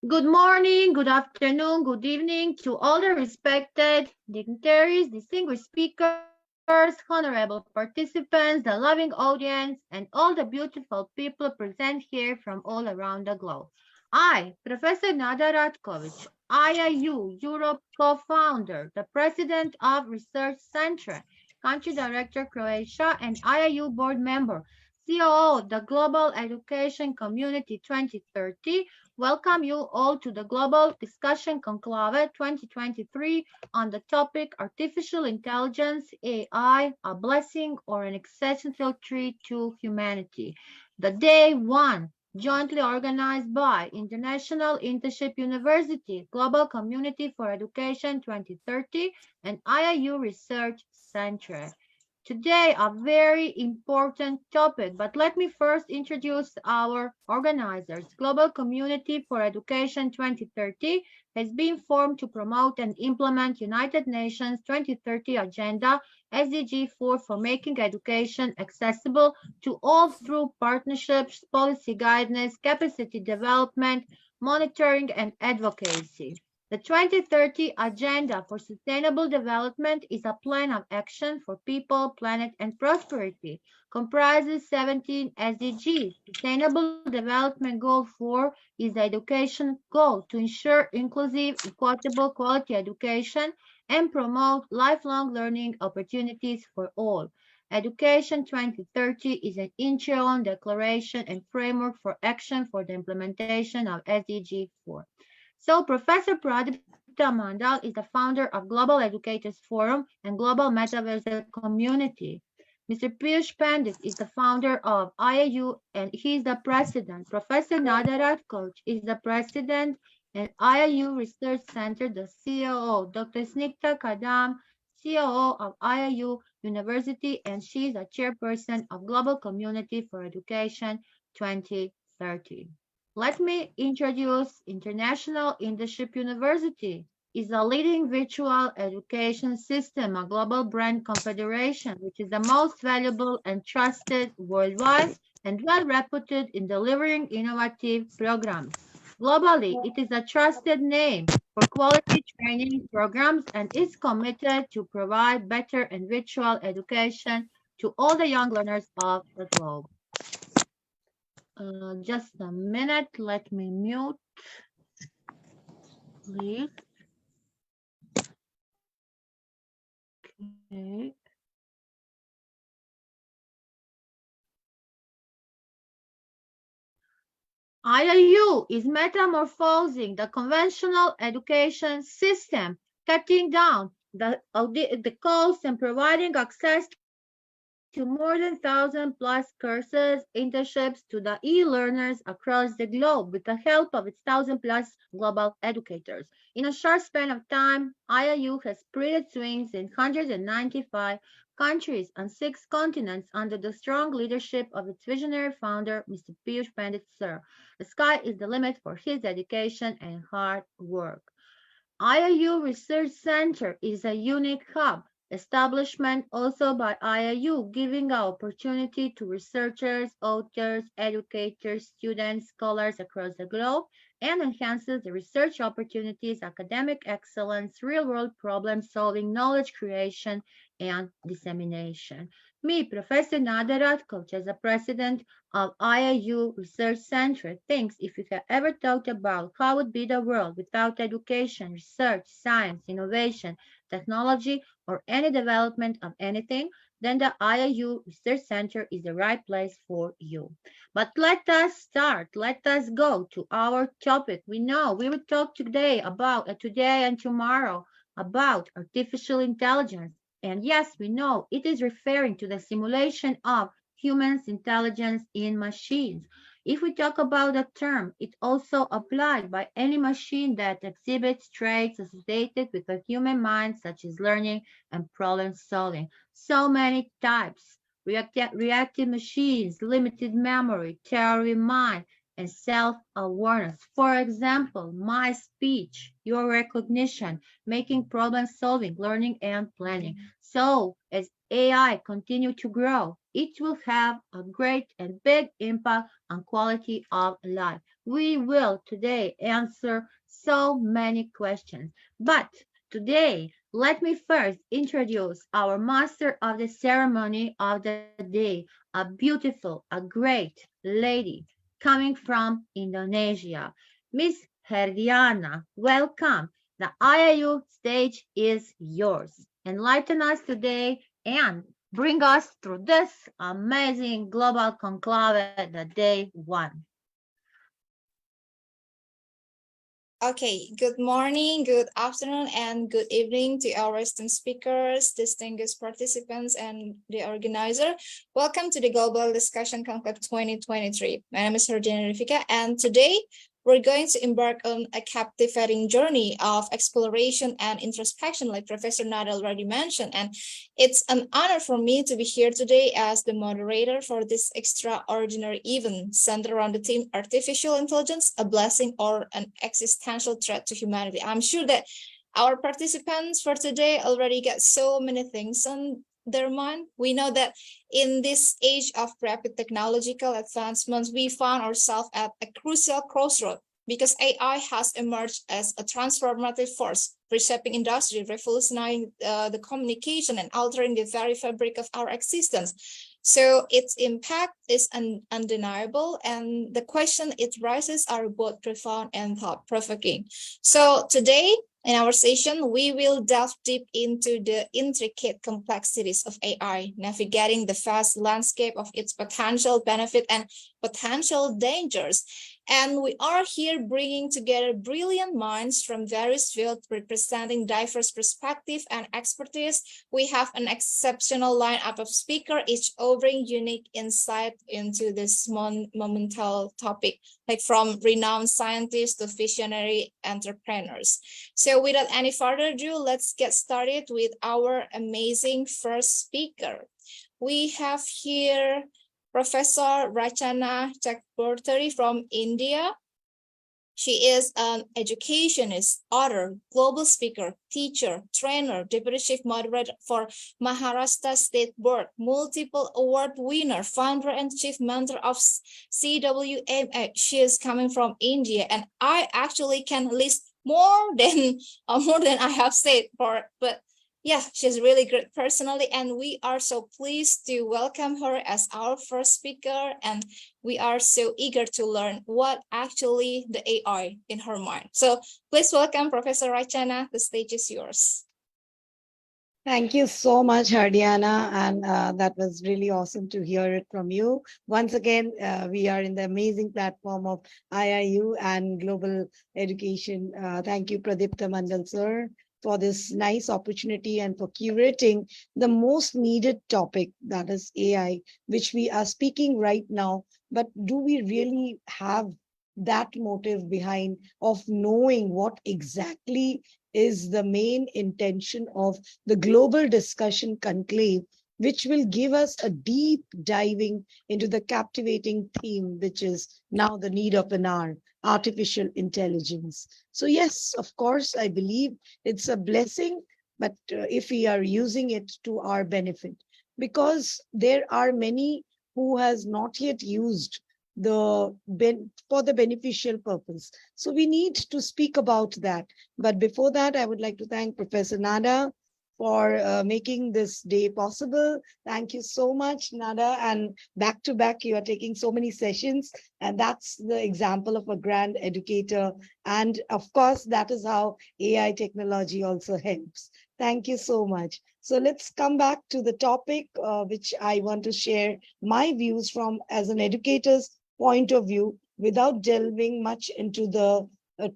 Good morning, good afternoon, good evening to all the respected dignitaries, distinguished speakers, honorable participants, the loving audience, and all the beautiful people present here from all around the globe. I, Professor Nada Ratkovic, IIU Europe co-founder, the president of Research Center, country director Croatia, and IIU board member, COO of the Global Education Community 2030, welcome you all to the Global Discussion Conclave 2023 on the topic Artificial Intelligence, AI, a blessing or an existential threat to humanity. The day one, jointly organized by International Internship University, Global Community for Education 2030, and IIU Research Center. Today, a very important topic, but let me first introduce our organizers. Global Community for Education 2030 has been formed to promote and implement United Nations 2030 Agenda SDG 4 for making education accessible to all through partnerships, policy guidance, capacity development, monitoring, and advocacy. The 2030 Agenda for Sustainable Development is a plan of action for people, planet, and prosperity. Comprises 17 SDGs. Sustainable Development Goal 4 is the education goal to ensure inclusive, equitable, quality education and promote lifelong learning opportunities for all. Education 2030 is an interim declaration and framework for action for the implementation of SDG 4. So Professor Pradipta Mandal is the founder of Global Educators Forum and Global Metaverse Community. Mr. Piyush Pandit is the founder of IIU and he is the president. Professor Nada Ratkovic is the president and IIU Research Center, the COO. Dr. Snikta Kadam, COO of IIU University, and she is a chairperson of Global Community for Education 2030. Let me introduce International Internship University is a leading virtual education system, a global brand confederation, which is the most valuable and trusted worldwide and well reputed in delivering innovative programs. Globally, it is a trusted name for quality training programs and is committed to provide better and virtual education to all the young learners of the globe. Just a minute, let me mute, please. Okay. IIU is metamorphosing the conventional education system, cutting down the cost and providing access to more than 1,000+ courses, internships to the e-learners across the globe with the help of its 1,000+ global educators. In a short span of time, IIU has spread its wings in 195 countries on 6 continents under the strong leadership of its visionary founder, Mr. Piyush Pandit Sir. The sky is the limit for his dedication and hard work. IIU Research Center is a unique hub establishment also by IIU, giving opportunity to researchers, authors, educators, students, scholars across the globe, and enhances the research opportunities, academic excellence, real-world problem-solving, knowledge creation, and dissemination. Me, Professor Nada Ratkovic, as the president of IIU Research Center, thinks if you have ever thought about how would be the world without education, research, science, innovation, technology, or any development of anything, then the IIU Research Center is the right place for you. But let us start. Let us go to our topic. We know we will talk today and tomorrow about artificial intelligence. And yes, we know it is referring to the simulation of humans' intelligence in machines. If we talk about the term, it also applied by any machine that exhibits traits associated with the human mind, such as learning and problem solving. So many types. Reactive machines, limited memory, theory mind, and self-awareness. For example, my speech, your recognition, making problem solving, learning and planning. So as AI continue to grow, it will have a great and big impact on quality of life. We will today answer so many questions. But today, let me first introduce our master of the ceremony of the day, a beautiful, a great lady coming from Indonesia, Miss Herdiana. Welcome. The IIU stage is yours. Enlighten us today and bring us through this amazing global conclave, the day one. Okay, good morning, good afternoon, and good evening to our esteemed speakers, distinguished participants, and the organizer. Welcome to the Global Discussion Conclave 2023. My name is Herdiana Rifika, and today we're going to embark on a captivating journey of exploration and introspection, like Professor Nada already mentioned. And it's an honor for me to be here today as the moderator for this extraordinary event centered around the theme Artificial Intelligence, a Blessing or an Existential Threat to Humanity. I'm sure that our participants for today already get so many things on their mind. We know that in this age of rapid technological advancements, we found ourselves at a crucial crossroad because AI has emerged as a transformative force, reshaping industry, revolutionizing the communication, and altering the very fabric of our existence. So its impact is undeniable, and the question it raises are both profound and thought-provoking. So today, in our session, we will delve deep into the intricate complexities of AI, navigating the vast landscape of its potential benefit and potential dangers. And we are here bringing together brilliant minds from various fields representing diverse perspectives and expertise. We have an exceptional lineup of speakers, each offering unique insight into this monumental topic, like from renowned scientists to visionary entrepreneurs. So without any further ado, let's get started with our amazing first speaker. We have here Professor Rachana Chakraborty from India. She is an educationist, author, global speaker, teacher, trainer, deputy chief moderator for Maharashtra State Board, multiple award winner, founder and chief mentor of CWMA. She is coming from India, and I actually can list more than I have said but yeah, she's really great personally, and we are so pleased to welcome her as our first speaker, and we are so eager to learn what actually the AI in her mind. So please welcome Professor Rachana. The stage is yours. Thank you so much, Hardiana, and that was really awesome to hear it from you. Once again, we are in the amazing platform of IIU and global education. Thank you, Pradipta Mandal, sir, for this nice opportunity and for curating the most needed topic, that is AI, which we are speaking right now. But do we really have that motive behind of knowing what exactly is the main intention of the global discussion conclave, which will give us a deep diving into the captivating theme, which is now the need of an hour, artificial intelligence. So yes, of course, I believe it's a blessing, but if we are using it to our benefit, because there are many who has not yet used for the beneficial purpose. So we need to speak about that. But before that, I would like to thank Professor Nada for making this day possible. Thank you so much, Nada. And back to back, you are taking so many sessions. And that's the example of a grand educator. And of course, that is how AI technology also helps. Thank you so much. So let's come back to the topic, which I want to share my views from as an educator's point of view without delving much into the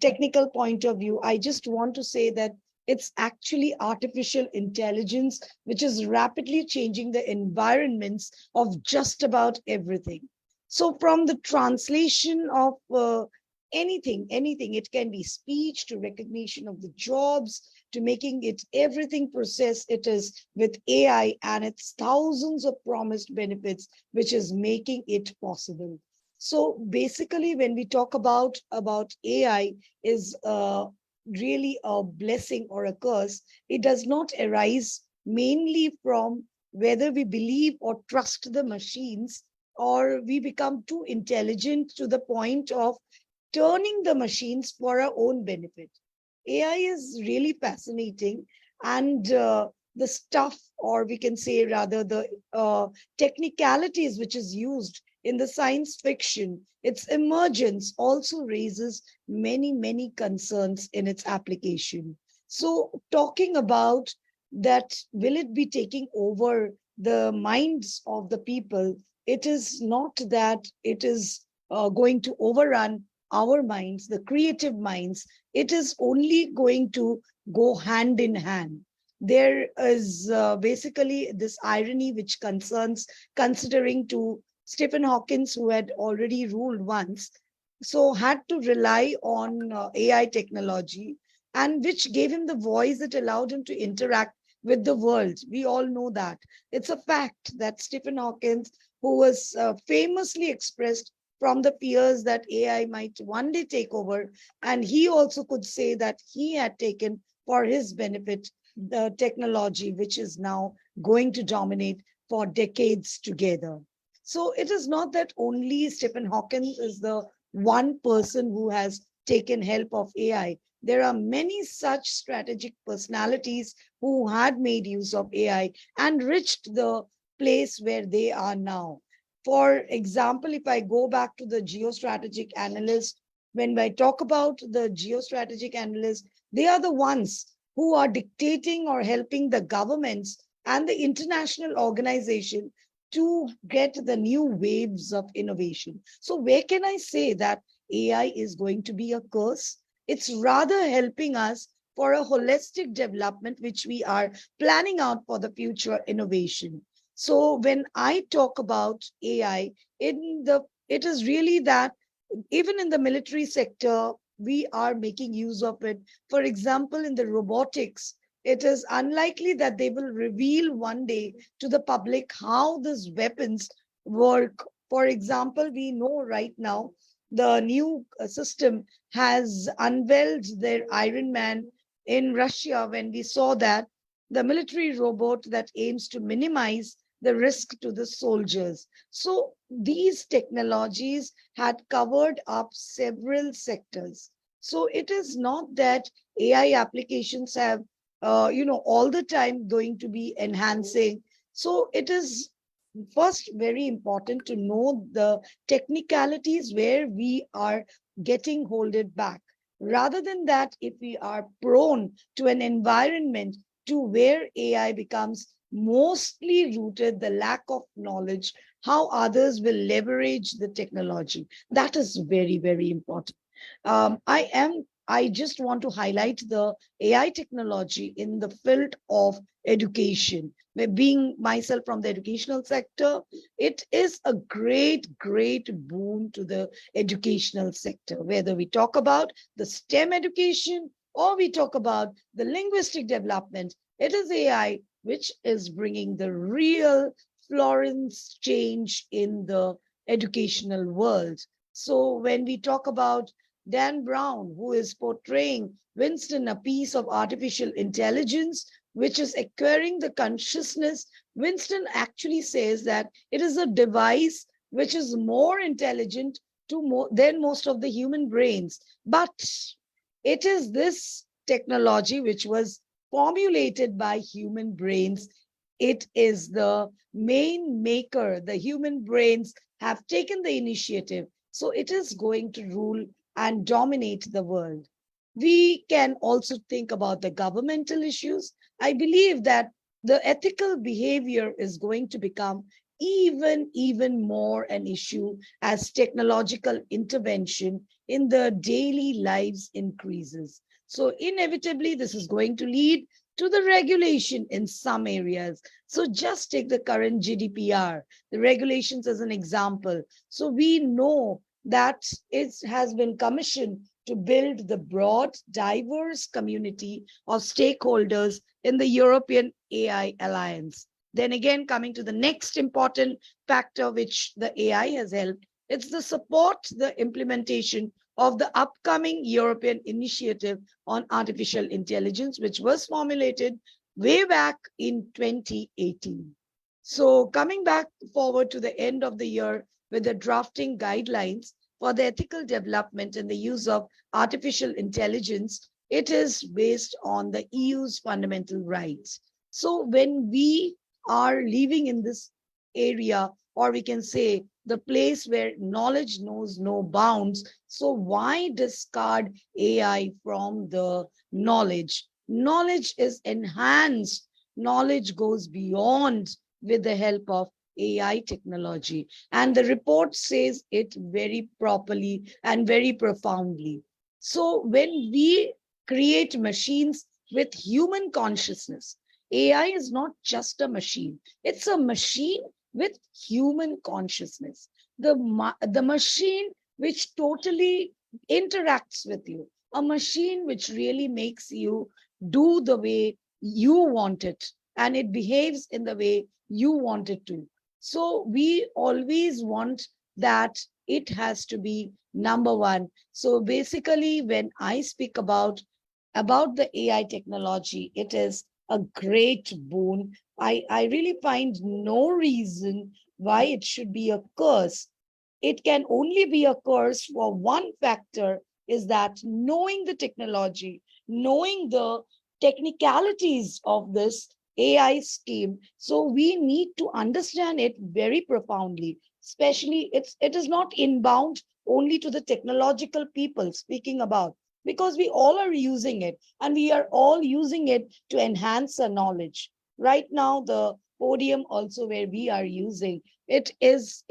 technical point of view. I just want to say that it's actually artificial intelligence, which is rapidly changing the environments of just about everything. So from the translation of anything, it can be speech to recognition of the jobs, to making it everything process it is with AI and its thousands of promised benefits, which is making it possible. So basically, when we talk about AI is really a blessing or a curse, it does not arise mainly from whether we believe or trust the machines, or we become too intelligent to the point of turning the machines for our own benefit. AI is really fascinating, and the stuff, or we can say rather the technicalities which is used in the science fiction, its emergence also raises many, many concerns in its application. So, talking about that, will it be taking over the minds of the people? It is not that it is going to overrun our minds, the creative minds. It is only going to go hand in hand. There is basically this irony which concerns, considering to Stephen Hawkins, who had already ruled once, so had to rely on AI technology, and which gave him the voice that allowed him to interact with the world. We all know that. It's a fact that Stephen Hawkins, who was famously expressed from the fears that AI might one day take over, and he also could say that he had taken for his benefit the technology which is now going to dominate for decades together. So it is not that only Stephen Hawking is the one person who has taken help of AI. There are many such strategic personalities who had made use of AI and reached the place where they are now. For example, if I go back to the geostrategic analyst, when I talk about the geostrategic analysts, they are the ones who are dictating or helping the governments and the international organization to get the new waves of innovation. So, where can I say that AI is going to be a curse? It's rather helping us for a holistic development, which we are planning out for the future innovation. So, when I talk about AI, it is really that even in the military sector, we are making use of it. For example, in the robotics, it is unlikely that they will reveal one day to the public how these weapons work. For example, we know right now the new system has unveiled their Iron Man in Russia, when we saw that the military robot that aims to minimize the risk to the soldiers. So these technologies had covered up several sectors. So it is not that AI applications have, all the time going to be enhancing. So it is first very important to know the technicalities where we are getting holded back. Rather than that, if we are prone to an environment to where AI becomes mostly rooted the lack of knowledge, how others will leverage the technology. That is very, very important. I just want to highlight the AI technology in the field of education. Being myself from the educational sector, it is a great, great boon to the educational sector, whether we talk about the STEM education or we talk about the linguistic development. It is AI which is bringing the real Florence change in the educational world. So when we talk about Dan Brown, who is portraying Winston, a piece of artificial intelligence which is acquiring the consciousness, Winston actually says that it is a device which is more intelligent than most of the human brains. But it is this technology which was formulated by human brains. It is the main maker. The human brains have taken the initiative. So it is going to rule and dominate the world. We can also think about the governmental issues. I believe that the ethical behavior is going to become even more an issue as technological intervention in the daily lives increases. So inevitably, this is going to lead to the regulation in some areas. So just take the current GDPR, the regulations as an example. So we know that it has been commissioned to build the broad, diverse community of stakeholders in the European AI Alliance. Then again, coming to the next important factor which the AI has helped, it's the support, the implementation of the upcoming European initiative on artificial intelligence, which was formulated way back in 2018. So coming back forward to the end of the year with the drafting guidelines, for the ethical development and the use of artificial intelligence, it is based on the EU's fundamental rights. So when we are living in this area, or we can say the place where knowledge knows no bounds, so why discard AI from the knowledge? Knowledge is enhanced. Knowledge goes beyond with the help of AI technology. And the report says it very properly and very profoundly. So when we create machines with human consciousness, AI is not just a machine, it's a machine with human consciousness. The machine which totally interacts with you, a machine which really makes you do the way you want it, and it behaves in the way you want it to. So we always want that it has to be number one. So basically, when I speak about the AI technology, it is a great boon. I really find no reason why it should be a curse. It can only be a curse for one factor, is that knowing the technology, knowing the technicalities of this AI scheme. So we need to understand it very profoundly, especially it is not inbound only to the technological people speaking about, because we all are using it and we are all using it to enhance our knowledge. Right now, the podium also where we are using it is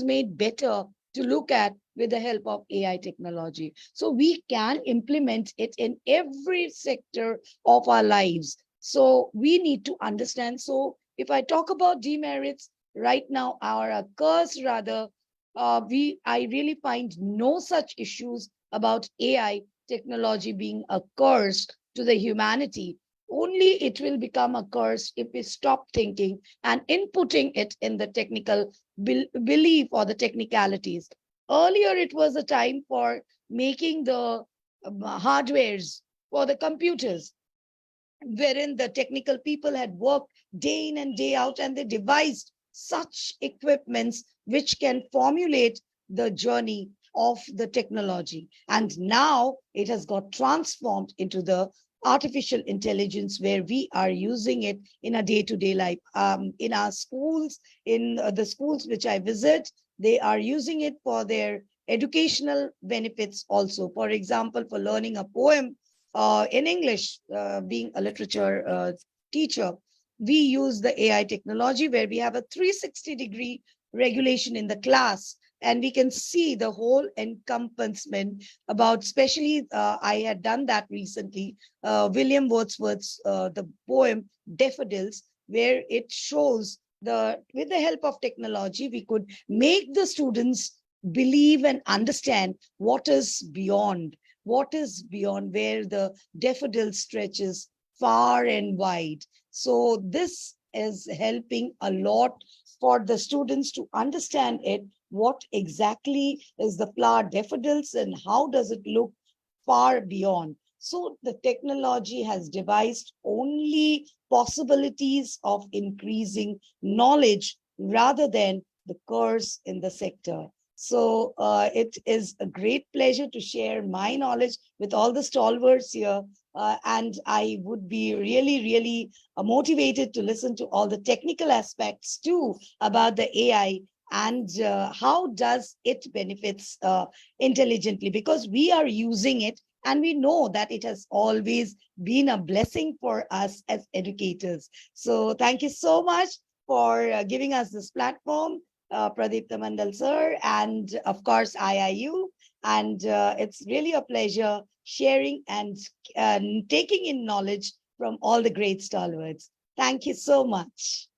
made better to look at with the help of AI technology. So we can implement it in every sector of our lives. So we need to understand. So if I talk about demerits right now, our curse rather, I really find no such issues about AI technology being a curse to the humanity. Only it will become a curse if we stop thinking and inputting it in the technical belief or the technicalities. Earlier, it was a time for making the hardwares for the computers, wherein the technical people had worked day in and day out, and they devised such equipments which can formulate the journey of the technology. And now it has got transformed into the artificial intelligence, where we are using it in a day-to-day life. In our schools, in the schools which I visit, they are using it for their educational benefits also. For example, for learning a poem in English, being a literature teacher, we use the AI technology where we have a 360-degree regulation in the class, and we can see the whole encompassment about, especially I had done that recently, William Wordsworth's the poem Daffodils, where it shows with the help of technology, we could make the students believe and understand what is beyond, where the daffodil stretches far and wide. So this is helping a lot for the students to understand it, what exactly is the flower daffodils and how does it look far beyond. So the technology has devised only possibilities of increasing knowledge rather than the curse in the sector. So it is a great pleasure to share my knowledge with all the stalwarts here. And I would be really, really motivated to listen to all the technical aspects too about the AI, and how does it benefits intelligently, because we are using it and we know that it has always been a blessing for us as educators. So thank you so much for giving us this platform, Pradeep Mandal sir, and of course IIU. And it's really a pleasure sharing and taking in knowledge from all the great stalwarts. Thank you so much.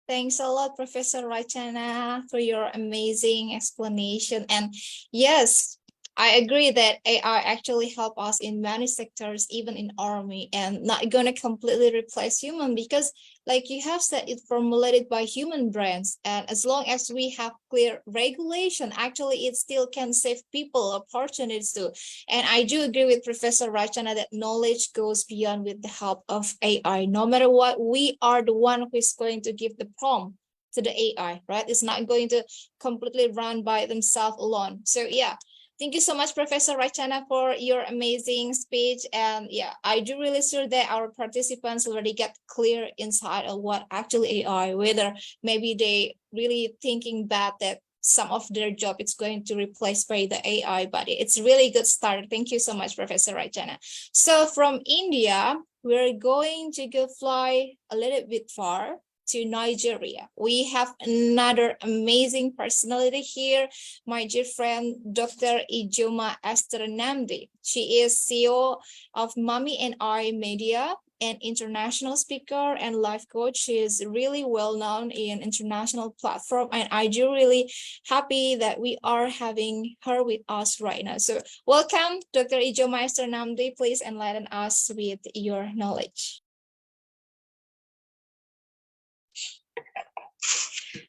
Thanks a lot, Professor Rachana, for your amazing explanation. And yes, I agree that AI actually help us in many sectors, even in army, and not gonna completely replace human, because like you have said, it's formulated by human brains. And as long as we have clear regulation, actually it still can save people opportunities too. And I do agree with Professor Rachana that knowledge goes beyond with the help of AI. No matter what, we are the one who is going to give the prompt to the AI, right? It's not going to completely run by themselves alone. So yeah, thank you so much, Professor Rachana, for your amazing speech. And yeah, I do really sure that our participants already get clear insight of what actually AI, whether maybe they really thinking bad that some of their job it's going to replace by the AI, but it's really good start. Thank you so much, Professor Rachana. So from India, we're going to go fly a little bit far to Nigeria. We have another amazing personality here, my dear friend, Dr. Ijoma Esther Namdi. She is CEO of Mommy and I Media, an international speaker and life coach. She is really well known in international platform, and I do really happy that we are having her with us right now. So welcome, Dr. Ijoma Esther Namdi. Please enlighten us with your knowledge.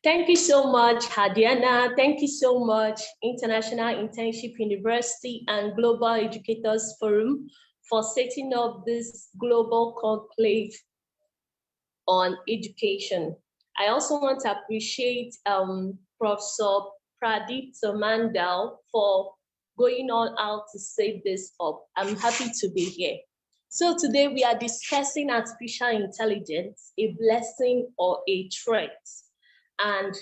Thank you so much, Hadiana. Thank you so much, International Internship University and Global Educators Forum, for setting up this global conclave on education. I also want to appreciate Prof.Nada for going all out to set this up. I'm happy to be here. So today we are discussing artificial intelligence, a blessing or a threat. And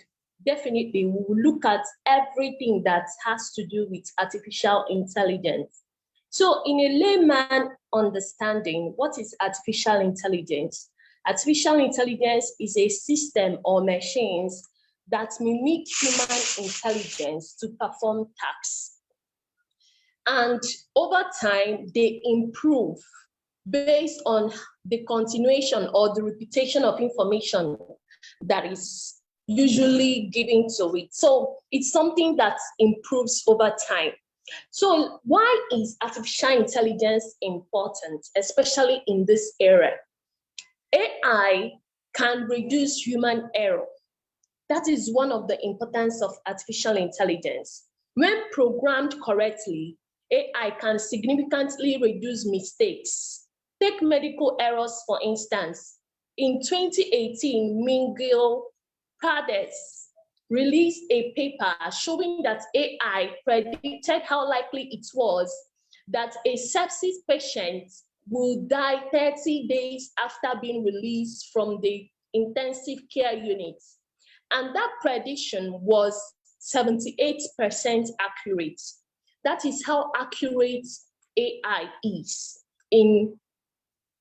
definitely we will look at everything that has to do with artificial intelligence. So in a layman understanding, what is artificial intelligence? Artificial intelligence is a system or machines that mimic human intelligence to perform tasks. And over time, they improve based on the continuation or the repetition of information that is usually given to it. So it's something that improves over time. So why is artificial intelligence important, especially in this era? AI can reduce human error. That is one of the importance of artificial intelligence. When programmed correctly, AI can significantly reduce mistakes. Take medical errors, for instance. In 2018, Mingil Prades released a paper showing that AI predicted how likely it was that a sepsis patient will die 30 days after being released from the intensive care unit. And that prediction was 78% accurate. That is how accurate AI is in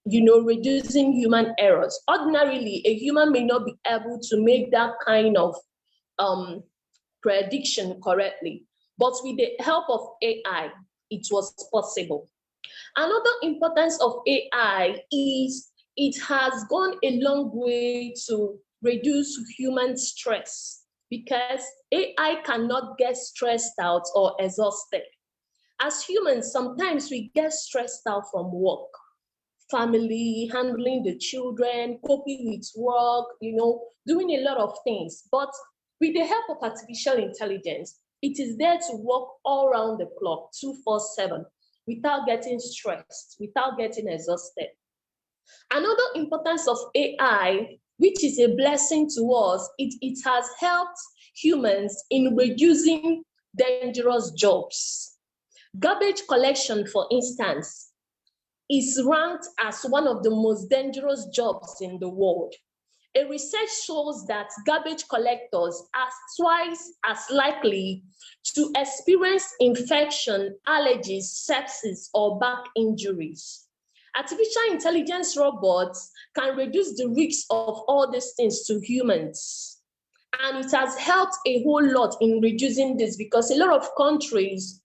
reducing human errors. Ordinarily, a human may not be able to make that kind of prediction correctly, but with the help of AI, it was possible. Another importance of AI is it has gone a long way to reduce human stress, because AI cannot get stressed out or exhausted. As humans, sometimes we get stressed out from work, family, handling the children, coping with work, doing a lot of things. But with the help of artificial intelligence, it is there to work all around the clock, 24/7, without getting stressed, without getting exhausted. Another importance of AI, which is a blessing to us, it has helped humans in reducing dangerous jobs. Garbage collection, for instance, is ranked as one of the most dangerous jobs in the world. A research shows that garbage collectors are twice as likely to experience infection, allergies, sepsis, or back injuries. Artificial intelligence robots can reduce the risk of all these things to humans. And it has helped a whole lot in reducing this, because a lot of countries,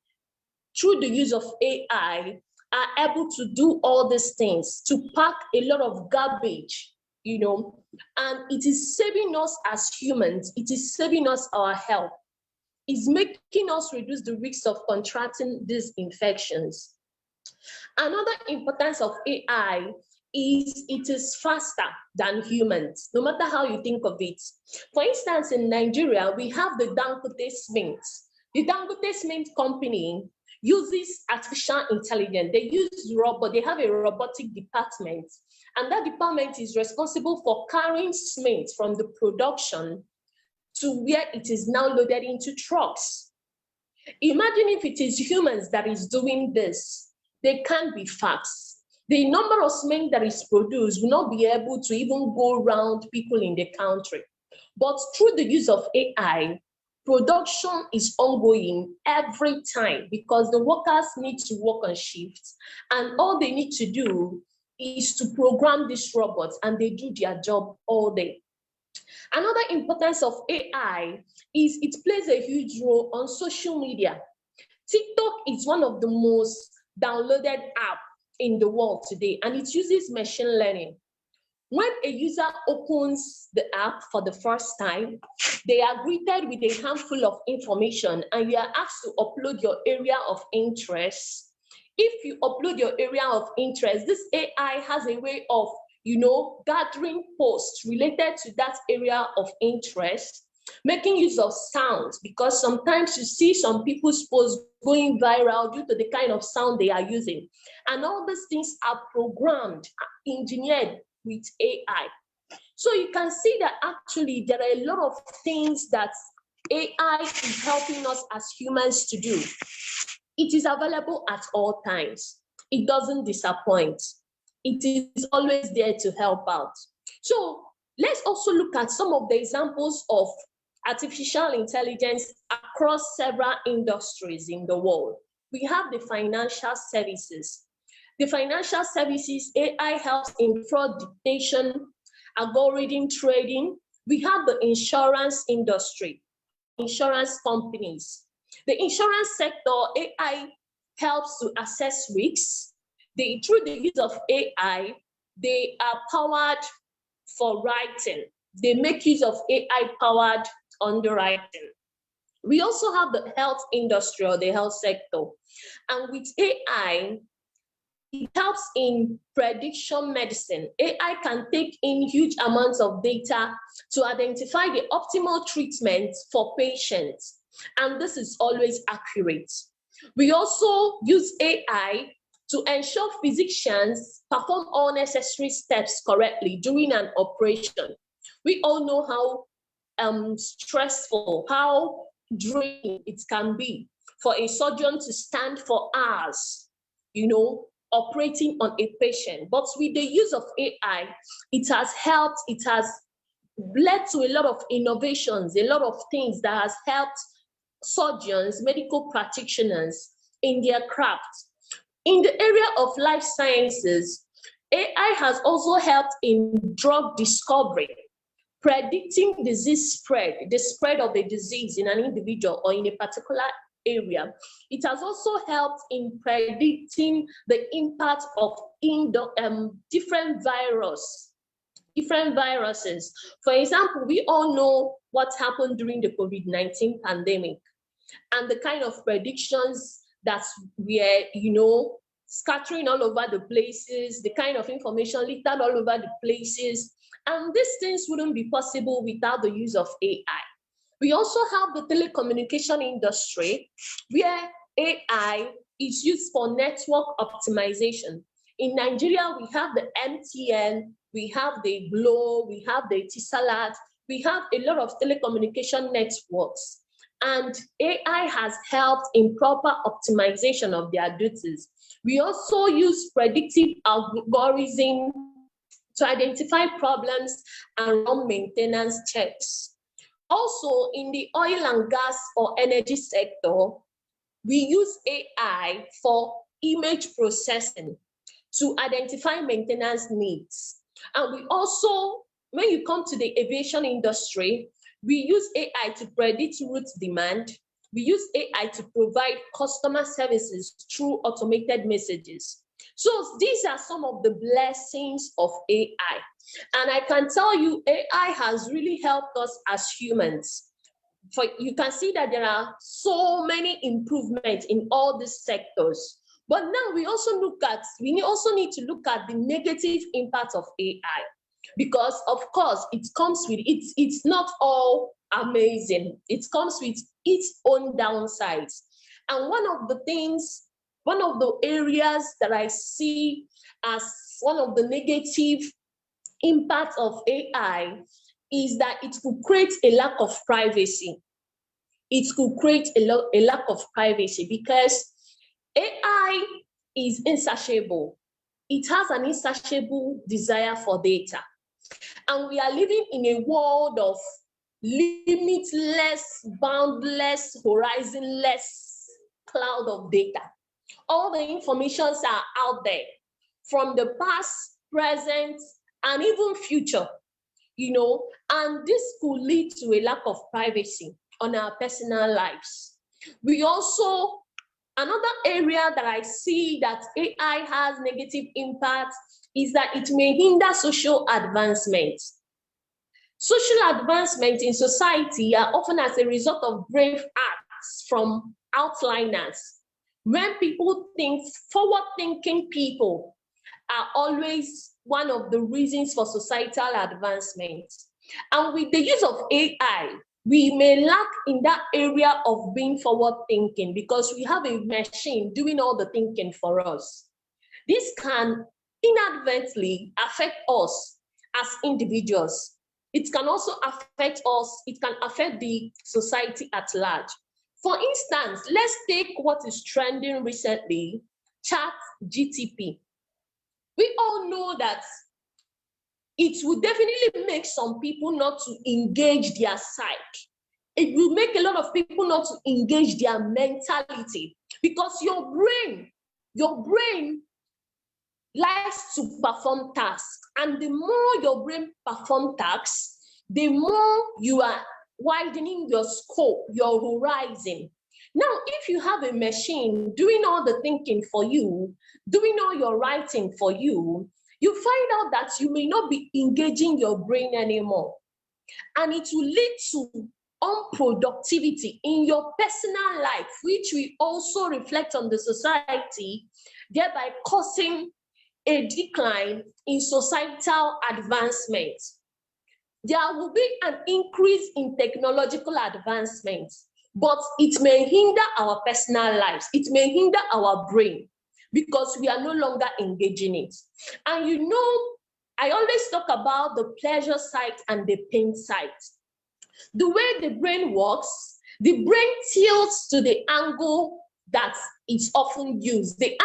through the use of AI, are able to do all these things, to pack a lot of garbage, and it is saving us as humans. It is saving us our health. It's making us reduce the risk of contracting these infections. Another importance of AI is it is faster than humans, no matter how you think of it. For instance, in Nigeria, we have the Dangote Cement. The Dangote Cement company uses artificial intelligence. They use robot. They have a robotic department, and that department is responsible for carrying cement from the production to where it is now loaded into trucks. Imagine if it is humans that is doing this. They can't be fast. The number of cement that is produced will not be able to even go around people in the country. But through the use of AI, production is ongoing every time because the workers need to work on shifts, and all they need to do is to program these robots, and they do their job all day. Another importance of AI is it plays a huge role on social media. TikTok is one of the most downloaded apps in the world today, and it uses machine learning. When a user opens the app for the first time, they are greeted with a handful of information, and you are asked to upload your area of interest. If you upload your area of interest, this AI has a way of, gathering posts related to that area of interest, making use of sounds, because sometimes you see some people's posts going viral due to the kind of sound they are using. And all these things are programmed, engineered with AI. So you can see that actually there are a lot of things that AI is helping us as humans to do. It is available at all times. It doesn't disappoint. It is always there to help out. So let's also look at some of the examples of artificial intelligence across several industries in the world. We have the financial services. The financial services, AI helps in fraud detection, algorithm trading. We have the insurance industry, insurance companies. The insurance sector, AI helps to assess risks. Through the use of AI, they are powered for writing. They make use of AI-powered underwriting. We also have the health industry or the health sector. And with AI, it helps in prediction medicine. AI can take in huge amounts of data to identify the optimal treatment for patients. And this is always accurate. We also use AI to ensure physicians perform all necessary steps correctly during an operation. We all know how stressful, how draining it can be for a surgeon to stand for hours, operating on a patient. But with the use of AI, it has helped, it has led to a lot of innovations, a lot of things that has helped surgeons, medical practitioners in their craft. In the area of life sciences, AI has also helped in drug discovery, predicting disease spread, the spread of a disease in an individual or in a particular area. It has also helped in predicting the impact of different viruses. For example, we all know what happened during the COVID-19 pandemic and the kind of predictions that were, scattering all over the places, the kind of information littered all over the places. And these things wouldn't be possible without the use of AI. We also have the telecommunication industry, where AI is used for network optimization. In Nigeria, we have the MTN, we have the Glo, we have the Etisalat, we have a lot of telecommunication networks. And AI has helped in proper optimization of their duties. We also use predictive algorithms to identify problems and run maintenance checks. Also, in the oil and gas or energy sector, we use AI for image processing to identify maintenance needs. And we also, when you come to the aviation industry, we use AI to predict route demand. We use AI to provide customer services through automated messages. So these are some of the blessings of AI. And I can tell you, AI has really helped us as humans. For you can see that there are so many improvements in all these sectors. But now we also need to look at the negative impact of AI. Because of course it comes with it's not all amazing. It comes with its own downsides. And one of the areas that I see as one of the negative impacts of AI is that it could create a lack of privacy. It could create a lack of privacy because AI is insatiable. It has an insatiable desire for data. And we are living in a world of limitless, boundless, horizonless cloud of data. All the informations are out there from the past, present, and even future, and this could lead to a lack of privacy on our personal lives. Another area that I see that AI has negative impact is that it may hinder social advancement. Social advancement in society are often as a result of brave acts from outliners. When people think, forward-thinking people are always one of the reasons for societal advancement. And with the use of AI, we may lack in that area of being forward-thinking because we have a machine doing all the thinking for us. This can inadvertently affect us as individuals. It can also affect us, it can affect the society at large. For instance, let's take what is trending recently, ChatGPT. We all know that it will definitely make some people not to engage their psyche. It will make a lot of people not to engage their mentality because your brain likes to perform tasks. And the more your brain performs tasks, the more you are widening your scope, your horizon. Now, if you have a machine doing all the thinking for you, doing all your writing for you, you find out that you may not be engaging your brain anymore. And it will lead to unproductivity in your personal life, which will also reflect on the society, thereby causing a decline in societal advancement. There will be an increase in technological advancement, but it may hinder our personal lives. It may hinder our brain because we are no longer engaging it. And I always talk about the pleasure side and the pain side. The way the brain works, the brain tilts to the angle that is often used. The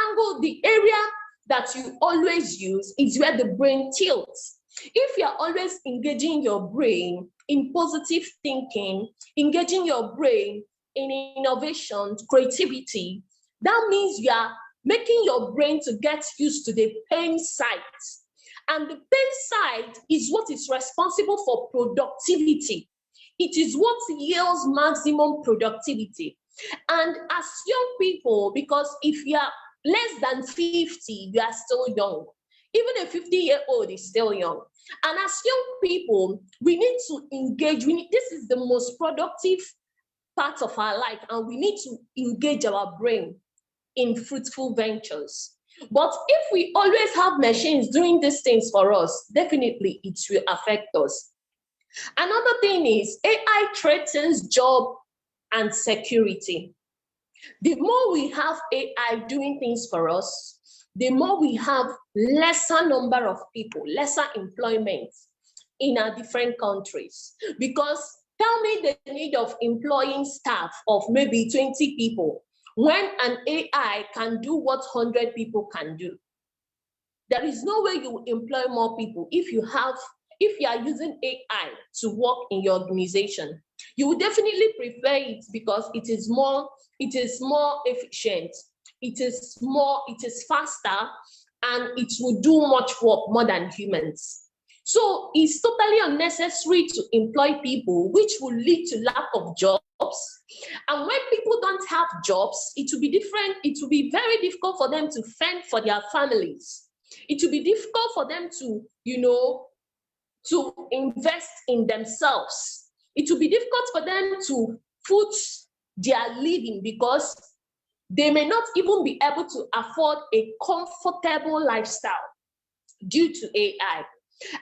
area that you always use is where the brain tilts. If you're always engaging your brain in positive thinking, engaging your brain in innovation, creativity, that means you are making your brain to get used to the pain side. And the pain side is what is responsible for productivity. It is what yields maximum productivity. And as young people, because if you are less than 50, you are still young. Even a 50-year-old is still young. And as young people, we need to engage. This is the most productive part of our life, and we need to engage our brain in fruitful ventures. But if we always have machines doing these things for us, definitely it will affect us. Another thing is AI threatens job and security. The more we have AI doing things for us, the more we have lesser number of people, lesser employment in our different countries. Because tell me the need of employing staff of maybe 20 people when an AI can do what 100 people can do. There is no way you will employ more people if you are using AI to work in your organization. You would definitely prefer it because it is more efficient, it is faster, and it will do much work more than humans. So it's totally unnecessary to employ people, which will lead to lack of jobs. And when people don't have jobs, it will be different. It will be very difficult for them to fend for their families. It will be difficult for them to invest in themselves. It will be difficult for them to foot their living because they may not even be able to afford a comfortable lifestyle due to AI.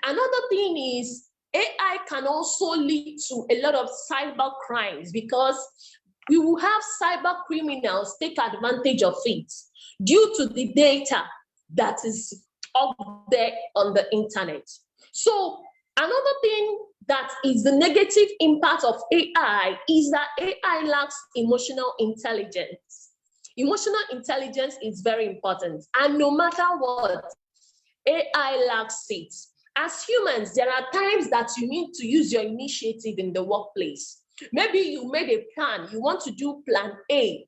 Another thing is AI can also lead to a lot of cyber crimes because we will have cyber criminals take advantage of it due to the data that is up there on the internet. So another thing that is the negative impact of AI is that AI lacks emotional intelligence. Emotional intelligence is very important. And no matter what, AI lacks it. As humans, there are times that you need to use your initiative in the workplace. Maybe you made a plan, you want to do plan A.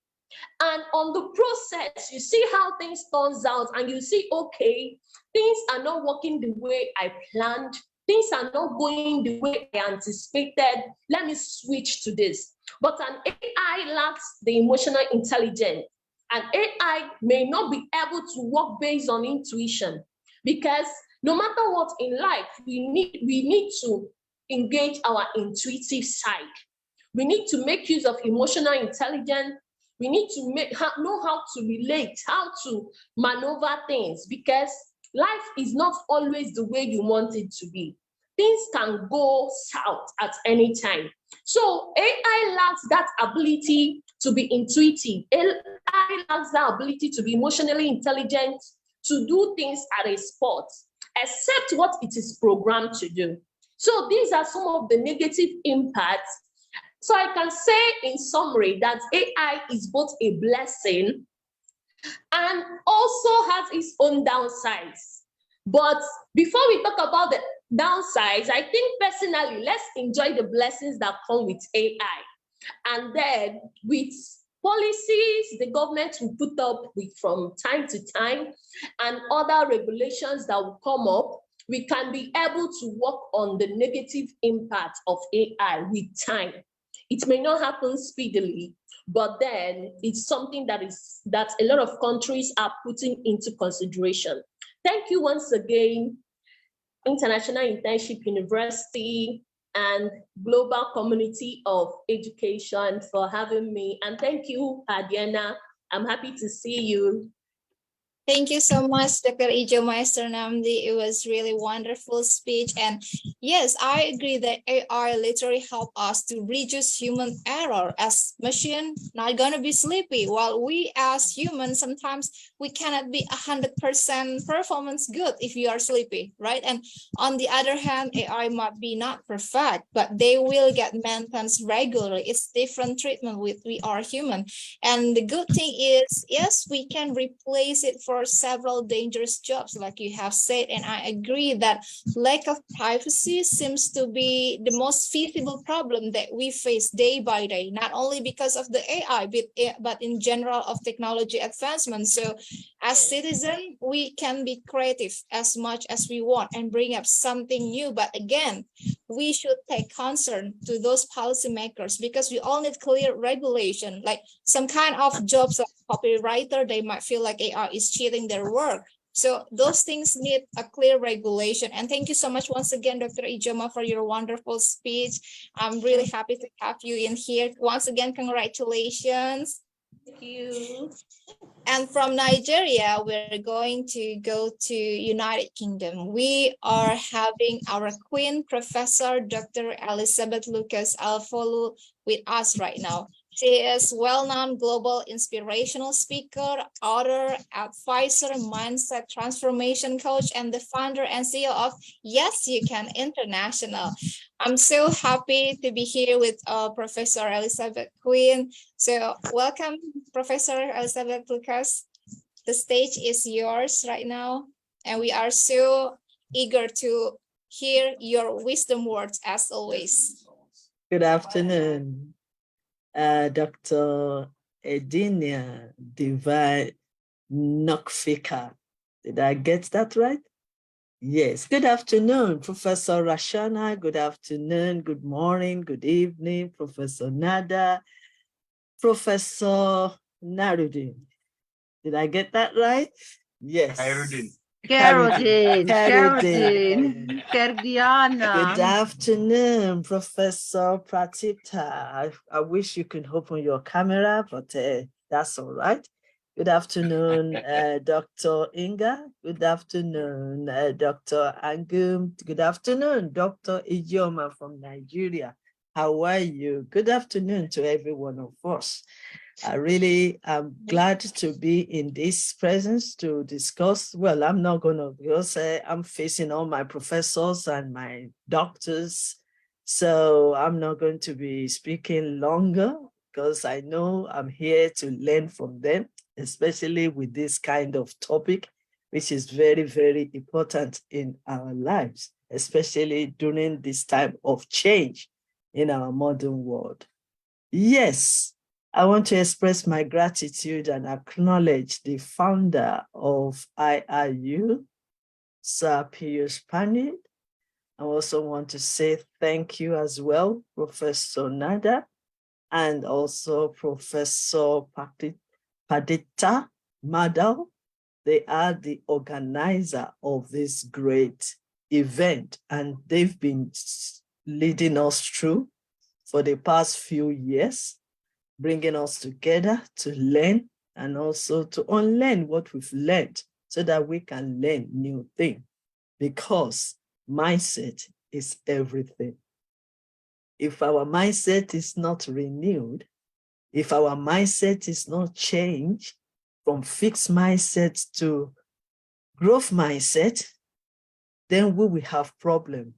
And on the process, you see how things turns out and you see, okay, things are not working the way I planned. Things are not going the way I anticipated. Let me switch to this. But an AI lacks the emotional intelligence. An AI may not be able to work based on intuition, because no matter what in life, we need to engage our intuitive side. We need to make use of emotional intelligence. We need to know how to relate, how to maneuver things, because life is not always the way you want it to be. Things can go south at any time. So AI lacks that ability to be intuitive. AI lacks that ability to be emotionally intelligent, to do things at a spot, except what it is programmed to do. So these are some of the negative impacts. So I can say in summary that AI is both a blessing and also has its own downsides. But before we talk about the downsides, I think personally, let's enjoy the blessings that come with AI. And then with policies the government will put up with from time to time and other regulations that will come up, we can be able to work on the negative impact of AI with time. It may not happen speedily, but then it's something that a lot of countries are putting into consideration. Thank you once again, International Internship University and Global Community of Education, for having me. And thank you, Adiana. I'm happy to see you. Thank you so much, Dr. Ijo Maester Namdi. It was really wonderful speech. And yes, I agree that AI literally help us to reduce human error, as machine not gonna be sleepy, while we as humans, sometimes we cannot be 100% performance good if you are sleepy, right? And on the other hand, AI might be not perfect, but they will get maintenance regularly. It's different treatment with we are human. And the good thing is, yes, we can replace it for several dangerous jobs, like you have said, and I agree that lack of privacy seems to be the most feasible problem that we face day by day, not only because of the AI, but in general of technology advancement. So as citizens, we can be creative as much as we want and bring up something new. But again, we should take concern to those policymakers, because we all need clear regulation. Like some kind of jobs like copywriter, they might feel like AI is cheating their work. So those things need a clear regulation. And thank you so much once again, Dr. Ijoma, for your wonderful speech. I'm really happy to have you in here. Once again, congratulations. Thank you. And from Nigeria, we're going to go to United Kingdom. We are having our Queen Professor, Dr. Elizabeth Lucas Alfolu, with us right now. She is well-known global inspirational speaker, author, advisor, mindset transformation coach, and the founder and CEO of Yes You Can International. I'm so happy to be here with Professor Elizabeth Queen. So welcome, Professor Elizabeth Lucas. The stage is yours right now, and we are so eager to hear your wisdom words as always. Good afternoon, Dr. Edinia Divine Nokfika. Did I get that right? Yes. Good afternoon, Professor Rashana. Good afternoon, good morning, good evening, Professor Nada, Professor Narudin. Did I get that right? Yes. Kerudin, Kerudin. Kerdiana. Good afternoon, Professor Pratipta. I wish you could open your camera, but that's all right. Good afternoon, Dr. Inga. Good afternoon, Dr. Angum. Good afternoon, Dr. Ijoma from Nigeria. How are you? Good afternoon to every one of us. I really am glad to be in this presence to discuss. Well, I'm not going to say I'm facing all my professors and my doctors So I'm not going to be speaking longer because I know I'm here to learn from them, especially with this kind of topic, which is very, very important in our lives, especially during this time of change in our modern world. Yes, I want to express my gratitude and acknowledge the founder of IIU, Sir Piyush Pandit. I also want to say thank you as well, Professor Nada, and also Professor Padita Madal. They are the organizer of this great event, and they've been leading us through for the past few years, bringing us together to learn and also to unlearn what we've learned so that we can learn new things, because mindset is everything. If our mindset is not renewed, if our mindset is not changed from fixed mindset to growth mindset, then we will have problem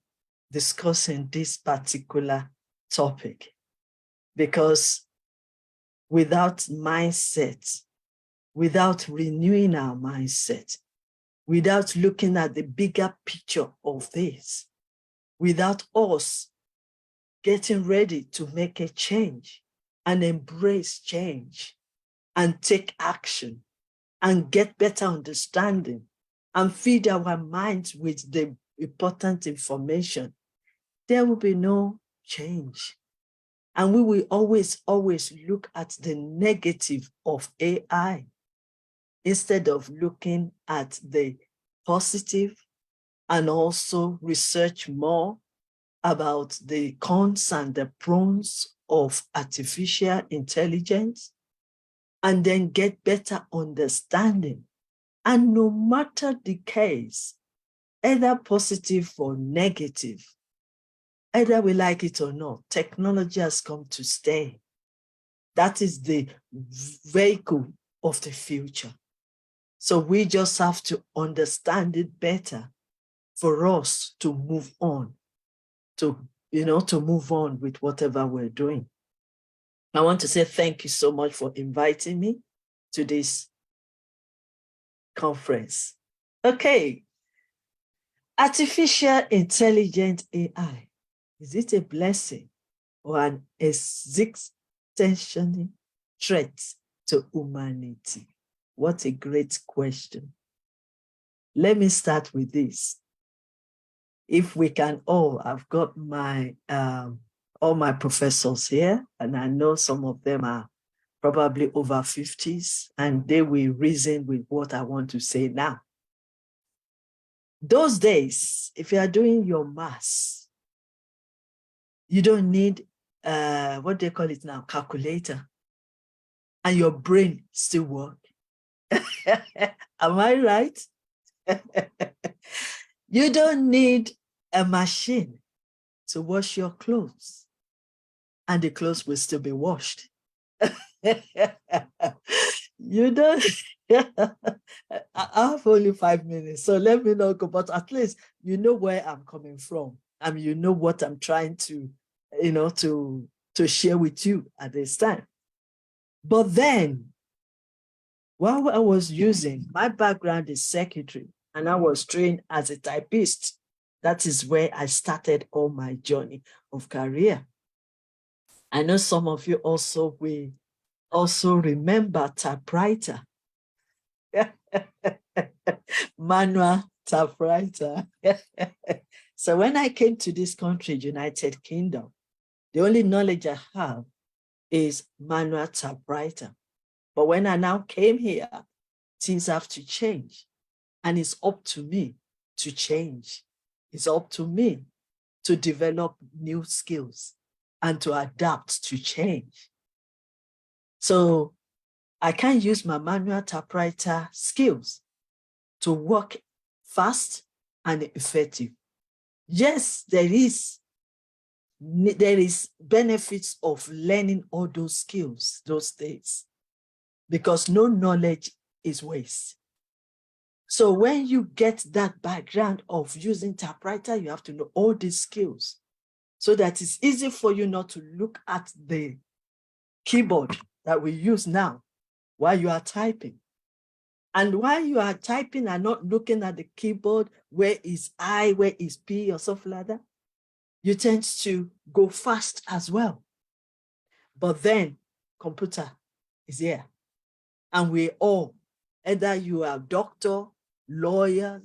discussing this particular topic. Because without mindset, without renewing our mindset, without looking at the bigger picture of this, without us getting ready to make a change and embrace change and take action and get better understanding and feed our minds with the important information, there will be no change. And we will always look at the negative of AI instead of looking at the positive, and also research more about the cons and the pros of artificial intelligence, and then get better understanding. And no matter the case, either positive or negative, either we like it or not, technology has come to stay. That is the vehicle of the future. So we just have to understand it better for us to move on, to move on with whatever we're doing. I want to say thank you so much for inviting me to this conference. Okay, artificial intelligence AI, is it a blessing or an existential threat to humanity? What a great question. Let me start with this. If we can all, I've got my all my professors here, and I know some of them are probably over 50s, and they will reason with what I want to say now. Those days, if you are doing your maths, you don't need what they call it now, calculator, and your brain still works. Am I right? You don't need a machine to wash your clothes, and the clothes will still be washed. You don't. I have only 5 minutes, so let me not go, but at least you know where I'm coming from, and you know what I'm trying to, to share with you at this time. But then, while I was using, my background is secretary, and I was trained as a typist. That is where I started all my journey of career. I know some of you also will also remember typewriter. Manual typewriter. So when I came to this country, United Kingdom, the only knowledge I have is manual typewriter. But when I now came here, things have to change. And it's up to me to change. It's up to me to develop new skills and to adapt to change. So I can use my manual typewriter skills to work fast and effective. Yes, there is benefits of learning all those skills those days, because no knowledge is waste. So when you get that background of using typewriter, you have to know all these skills so that it's easy for you not to look at the keyboard that we use now while you are typing. And while you are typing and not looking at the keyboard, where is I, where is P, or something like that, you tend to go fast as well. But then computer is here. And we all, either you are doctor, lawyer,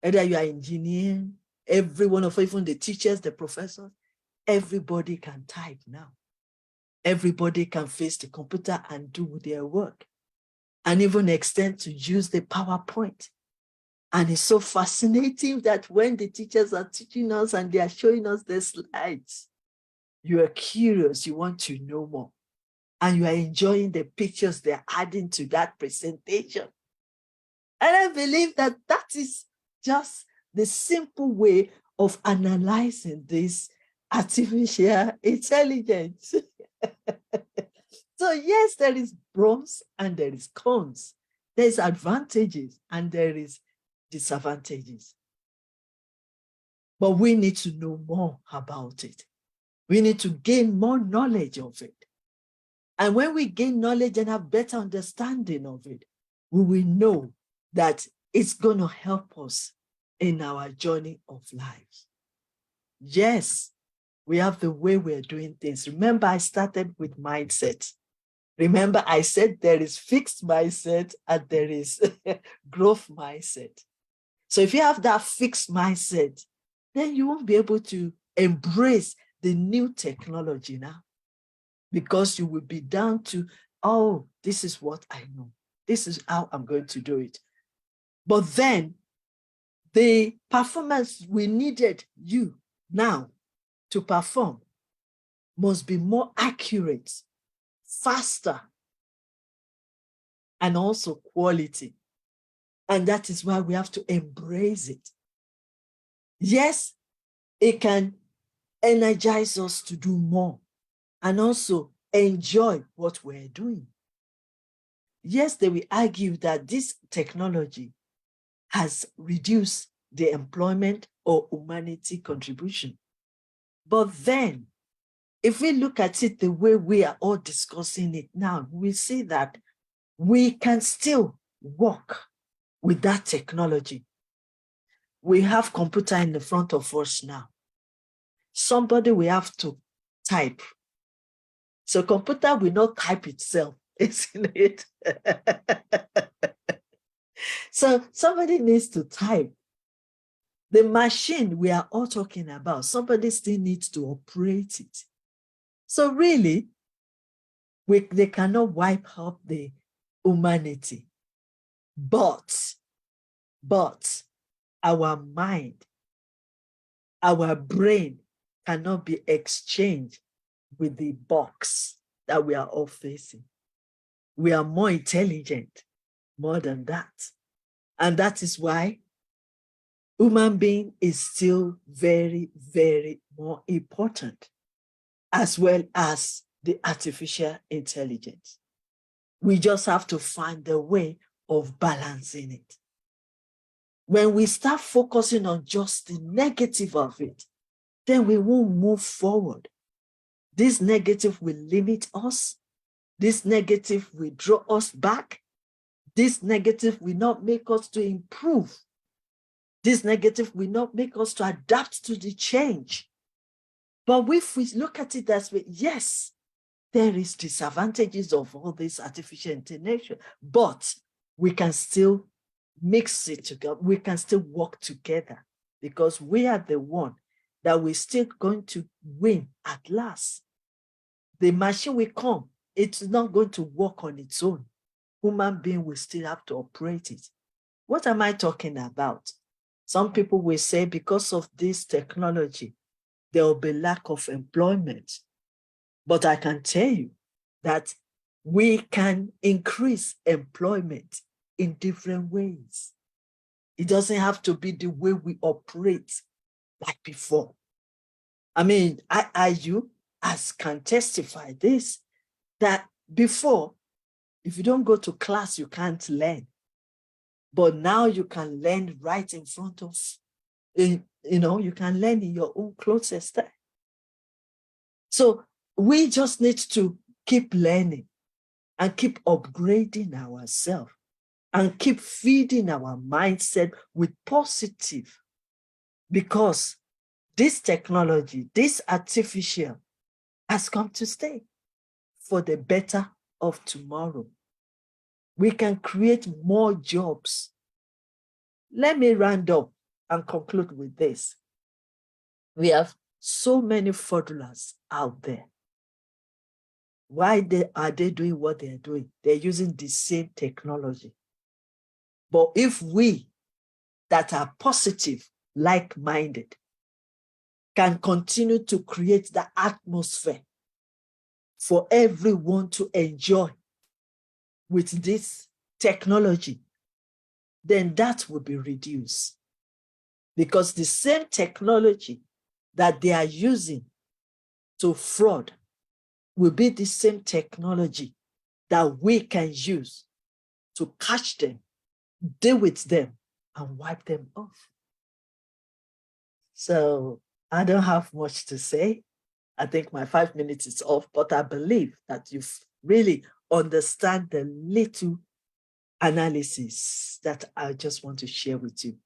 either you are engineer, every one of us, even the teachers, the professors, everybody can type now. Everybody can face the computer and do their work, and even extend to use the PowerPoint. And it's so fascinating that when the teachers are teaching us and they are showing us the slides, you are curious, you want to know more, and you are enjoying the pictures they're adding to that presentation. And I believe that that is just the simple way of analyzing this artificial intelligence. So yes, there is pros and there is cons. There's advantages and there is disadvantages. But we need to know more about it. We need to gain more knowledge of it. And when we gain knowledge and have better understanding of it, we will know that it's going to help us in our journey of life. Yes, we have the way we're doing things. Remember, I started with mindset. Remember, I said there is fixed mindset and there is growth mindset. So if you have that fixed mindset, then you won't be able to embrace the new technology now, because you will be down to, oh, this is what I know. This is how I'm going to do it. But then the performance we needed you now to perform must be more accurate, faster, and also quality. And that is why we have to embrace it. Yes, it can energize us to do more and also enjoy what we're doing. Yes, they will argue that this technology has reduced the employment or humanity contribution. But then, if we look at it the way we are all discussing it now, we see that we can still work with that technology. We have computer in the front of us now. Somebody will have to type. So computer will not type itself, isn't it? So somebody needs to type. The machine we are all talking about, somebody still needs to operate it. So really, they cannot wipe out the humanity. But our mind, our brain cannot be exchanged with the box that we are all facing. We are more intelligent, more than that. And that is why human being is still very, very more important, as well as the artificial intelligence. We just have to find a way of balancing it. When we start focusing on just the negative of it, then we won't move forward. This negative will limit us. This negative will draw us back. This negative will not make us to improve. This negative will not make us to adapt to the change. But if we look at it as well, yes, there is disadvantages of all this artificial intelligence, but we can still mix it together. We can still work together, because we are the one that we're still going to win at last. The machine will come. It's not going to work on its own. Human being will still have to operate it. What am I talking about? Some people will say because of this technology, there will be lack of employment. But I can tell you that we can increase employment in different ways. It doesn't have to be the way we operate like before. I mean, IIU can testify this, that before, if you don't go to class, you can't learn. But now you can learn right in front of, you can learn in your own closest time. So we just need to keep learning and keep upgrading ourselves and keep feeding our mindset with positive, because this technology, this artificial, has come to stay for the better of tomorrow. We can create more jobs. Let me round up and conclude with this. We have so many fraudulers out there. Why are they doing what they're doing? They're using the same technology. But if we that are positive, like-minded, can continue to create the atmosphere for everyone to enjoy with this technology, then that will be reduced. Because the same technology that they are using to fraud will be the same technology that we can use to catch them, deal with them, and wipe them off. So I don't have much to say. I think my 5 minutes is off, but I believe that you've really understand the little analysis that I just want to share with you.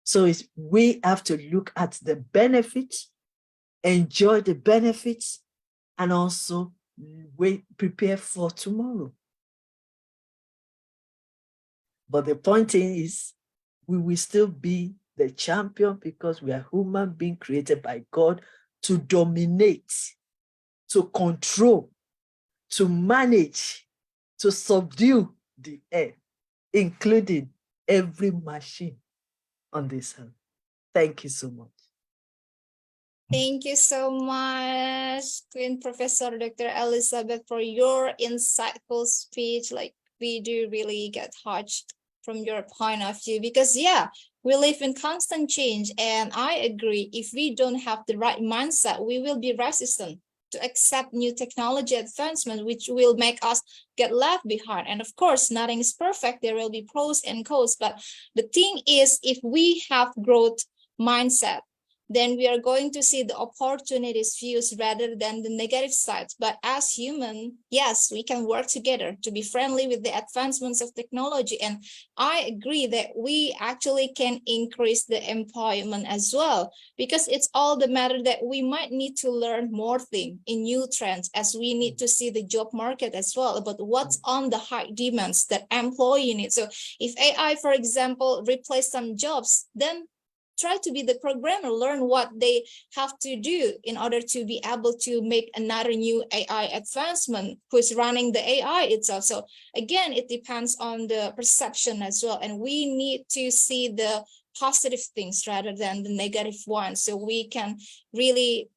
So we have to look at the benefits, enjoy the benefits, and also prepare for tomorrow. But the point is, we will still be the champion because we are human beings created by God to dominate, to control, to manage, to subdue the earth, including every machine on this earth. Thank you so much. Thank you so much, Queen Professor Dr. Elizabeth, for your insightful speech. Like, we do really get touched from your point of view, because yeah, we live in constant change, and I agree, if we don't have the right mindset, we will be resistant to accept new technology advancement, which will make us get left behind. And of course, nothing is perfect. There will be pros and cons, but the thing is, if we have growth mindset, then we are going to see the opportunities views rather than the negative sides. But as human, yes, we can work together to be friendly with the advancements of technology. And I agree that we actually can increase the employment as well, because it's all the matter that we might need to learn more things in new trends, as we need to see the job market as well about what's on the high demands that employee need. So if AI, for example, replace some jobs, then try to be the programmer, learn what they have to do in order to be able to make another new AI advancement, who's running the AI itself. So again, it depends on the perception as well. And we need to see the positive things rather than the negative ones, so we can really,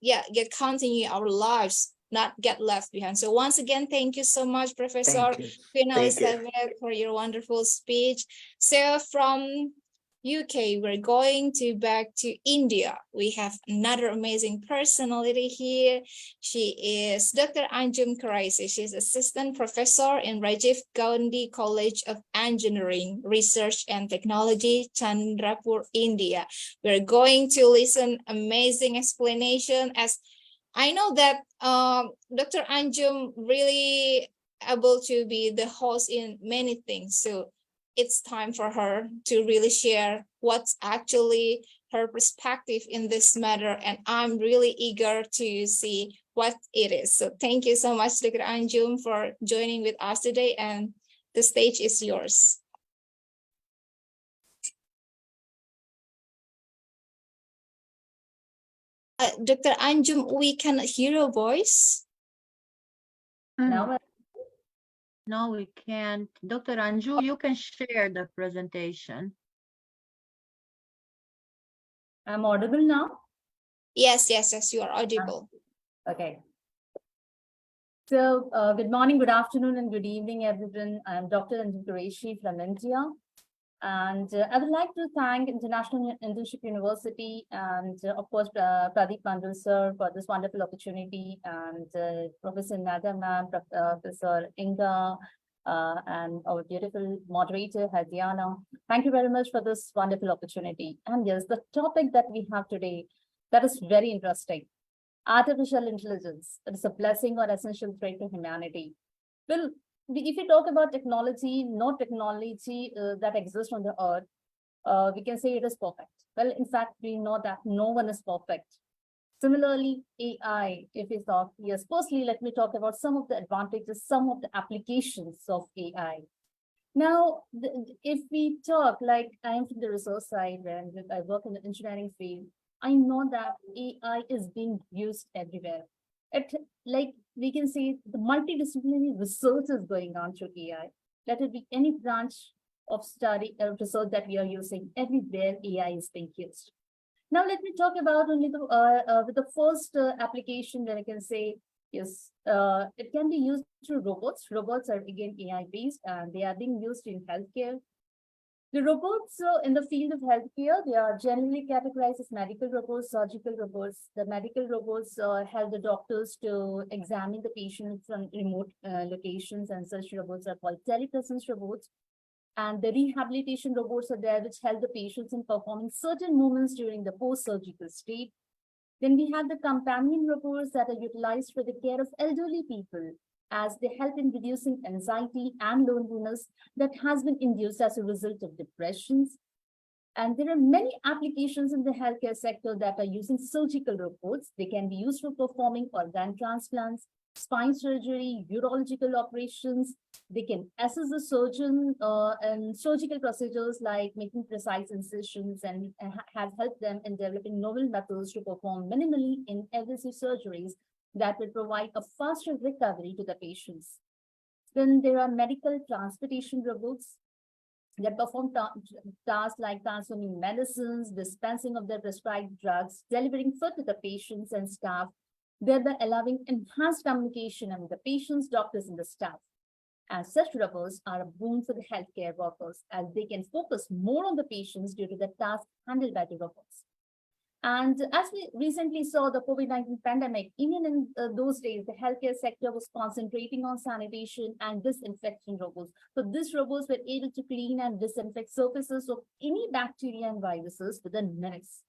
continue our lives, not get left behind. So once again, thank you so much, Professor Queen Elizabeth, for your wonderful speech. So from UK, we're going back to India. We have another amazing personality here. She is Dr. Anjum Karaisi. She's assistant professor in Rajiv Gandhi College of Engineering, Research and Technology, Chandrapur, India. We're going to listen amazing explanation, as I know that Dr. Anjum really able to be the host in many things. So it's time for her to really share what's actually her perspective in this matter. And I'm really eager to see what it is. So thank you so much, Dr. Anjum, for joining with us today. And the stage is yours. Dr. Anjum, we cannot hear your voice. No, we can't. Dr. Anju, you can share the presentation. I'm audible now? Yes, you are audible. Okay. So good morning, good afternoon, and good evening, everyone. I'm Dr. Anjum Qureshi from India. And I would like to thank International Internship University and, of course, Pradeep Mandal sir for this wonderful opportunity, and Professor Nada ma'am, Professor Inga, and our beautiful moderator, Hadiana. Thank you very much for this wonderful opportunity. And yes, the topic that we have today, that is very interesting. artificial intelligence, it is a blessing or essential threat to humanity. Well, if you talk about technology, no technology that exists on the earth, we can say it is perfect. Well, in fact, we know that no one is perfect. Similarly, AI, if we talk, yes, firstly, let me talk about some of the advantages, some of the applications of AI. Now, if we talk, like I'm from the research side and I work in the engineering field, I know that AI is being used everywhere. It, like we can say, the multidisciplinary research is going on through AI. Let it be any branch of study or research that we are using, everywhere AI is being used. Now, let me talk about only with the first application that I can say, yes, it can be used through robots. Robots are again AI based and they are being used in healthcare. The robots in the field of healthcare, they are generally categorized as medical robots, surgical robots. The medical robots help the doctors to examine the patient from remote locations, and such robots are called telepresence robots. And the rehabilitation robots are there, which help the patients in performing certain movements during the post-surgical state. Then we have the companion robots that are utilized for the care of elderly people, as they help in reducing anxiety and loneliness that has been induced as a result of depressions. And there are many applications in the healthcare sector that are using surgical robots. They can be used for performing organ transplants, spine surgery, urological operations. They can assist the surgeon in surgical procedures like making precise incisions, and has helped them in developing novel methods to perform minimally invasive surgeries that will provide a faster recovery to the patients. Then there are medical transportation robots that perform tasks like transforming medicines, dispensing of their prescribed drugs, delivering food to the patients and staff, thereby allowing enhanced communication among the patients, doctors, and the staff. And such robots are a boon for the healthcare workers, as they can focus more on the patients due to the tasks handled by the robots. And as we recently saw the COVID-19 pandemic, even in those days, the healthcare sector was concentrating on sanitation and disinfection robots. So these robots were able to clean and disinfect surfaces of any bacteria and viruses within minutes.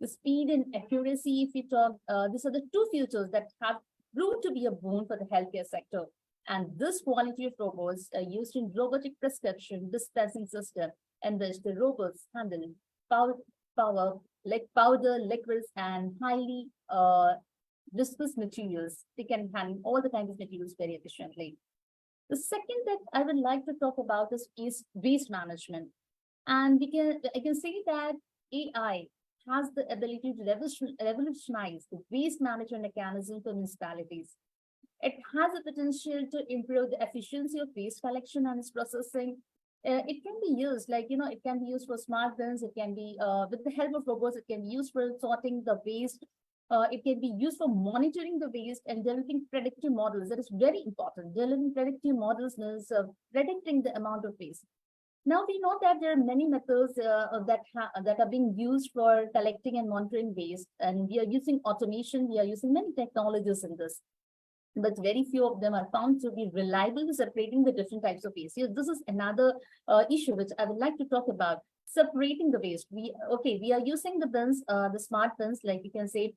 The speed and accuracy, if we talk, these are the two features that have proved to be a boon for the healthcare sector. And this quality of robots are used in robotic prescription dispensing system, in which the robots handle like powder, liquids, and highly viscous materials. They can handle all the kinds of materials very efficiently. The second that I would like to talk about is waste management. And I can say that AI has the ability to revolutionize the waste management mechanism for municipalities. It has the potential to improve the efficiency of waste collection and its processing. It can be used, like, it can be used for smart bins. It can be, with the help of robots, it can be used for sorting the waste. It can be used for monitoring the waste and developing predictive models. That is very important. Developing predictive models means predicting the amount of waste. Now we know that there are many methods that are being used for collecting and monitoring waste, and we are using automation. We are using many technologies in this, but very few of them are found to be reliable to separating the different types of waste. This is another issue which I would like to talk about. Separating the waste. We are using the bins, the smart bins, like you can say,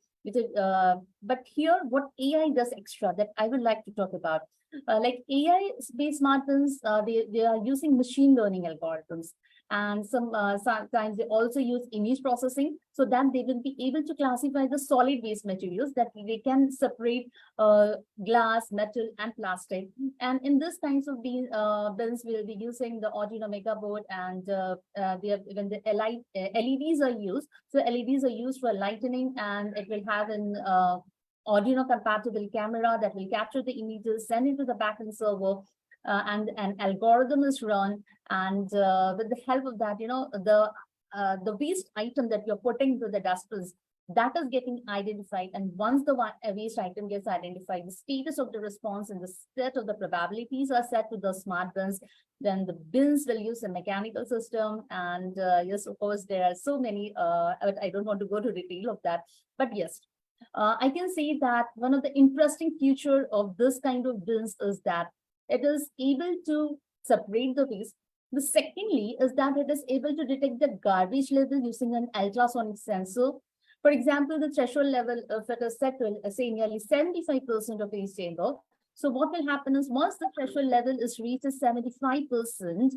but here what AI does extra that I would like to talk about. Like AI-based smart bins, they are using machine learning algorithms. And sometimes they also use image processing, so that they will be able to classify the solid waste materials, that they can separate glass, metal, and plastic. And in this kinds of bins, we'll be using the Arduino Mega board, and when the LEDs are used. So LEDs are used for lightening, and it will have an Arduino compatible camera that will capture the images, send it to the backend server, and an algorithm is run, and with the help of that, the waste item that you're putting into the dustbins, that is getting identified. And once the waste item gets identified, the status of the response and the set of the probabilities are set to the smart bins. Then the bins will use a mechanical system, and yes, of course, there are so many. I don't want to go to detail of that, but yes. I can say that one of the interesting feature of this kind of bins is that it is able to separate the waste. The secondly is that it is able to detect the garbage level using an ultrasonic sensor. For example, the threshold level, if it is set to, say, nearly 75% of waste chamber, so what will happen is once the threshold level is reached at 75%,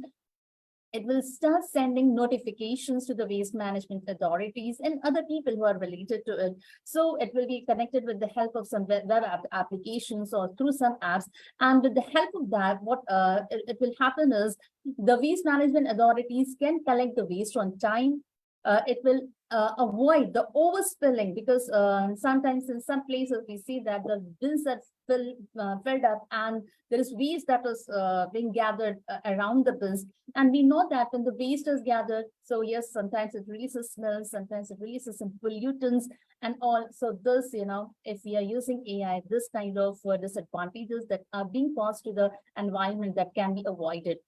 it will start sending notifications to the waste management authorities and other people who are related to it. So it will be connected with the help of some web applications or through some apps. And with the help of that, what it will happen is the waste management authorities can collect the waste on time. It will avoid the overspilling, because sometimes in some places we see that the bins are filled up and there is waste that is being gathered around the bins. And we know that when the waste is gathered, so yes, sometimes it releases smells, sometimes it releases some pollutants and all. So this, if we are using AI, this kind of disadvantages that are being caused to the environment, that can be avoided.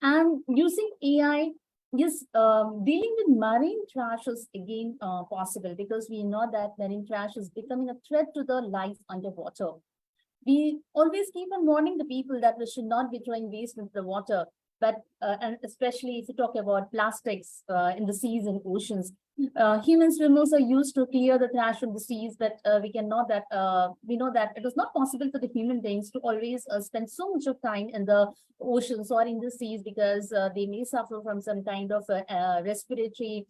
And using AI, yes, dealing with marine trash is again possible, because we know that marine trash is becoming a threat to the life underwater. We always keep on warning the people that we should not be throwing waste into the water, but and especially if you talk about plastics in the seas and oceans. Human swimmers are used to clear the trash from the seas, but we know that it is not possible for the human beings to always spend so much of time in the oceans or in the seas, because they may suffer from some kind of respiratory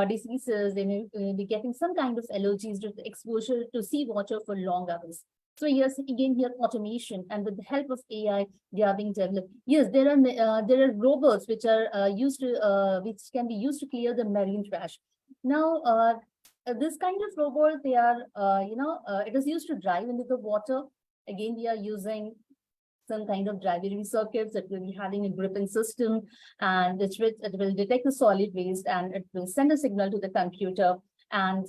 diseases. They may be getting some kind of allergies due to exposure to seawater for long hours. So yes, again here automation, and with the help of AI, they are being developed. Yes, there are robots which are used to which can be used to clear the marine trash. Now, this kind of robot, they are it is used to drive into the water. Again, we are using some kind of driving circuits that will be having a gripping system, and it will detect the solid waste and it will send a signal to the computer. And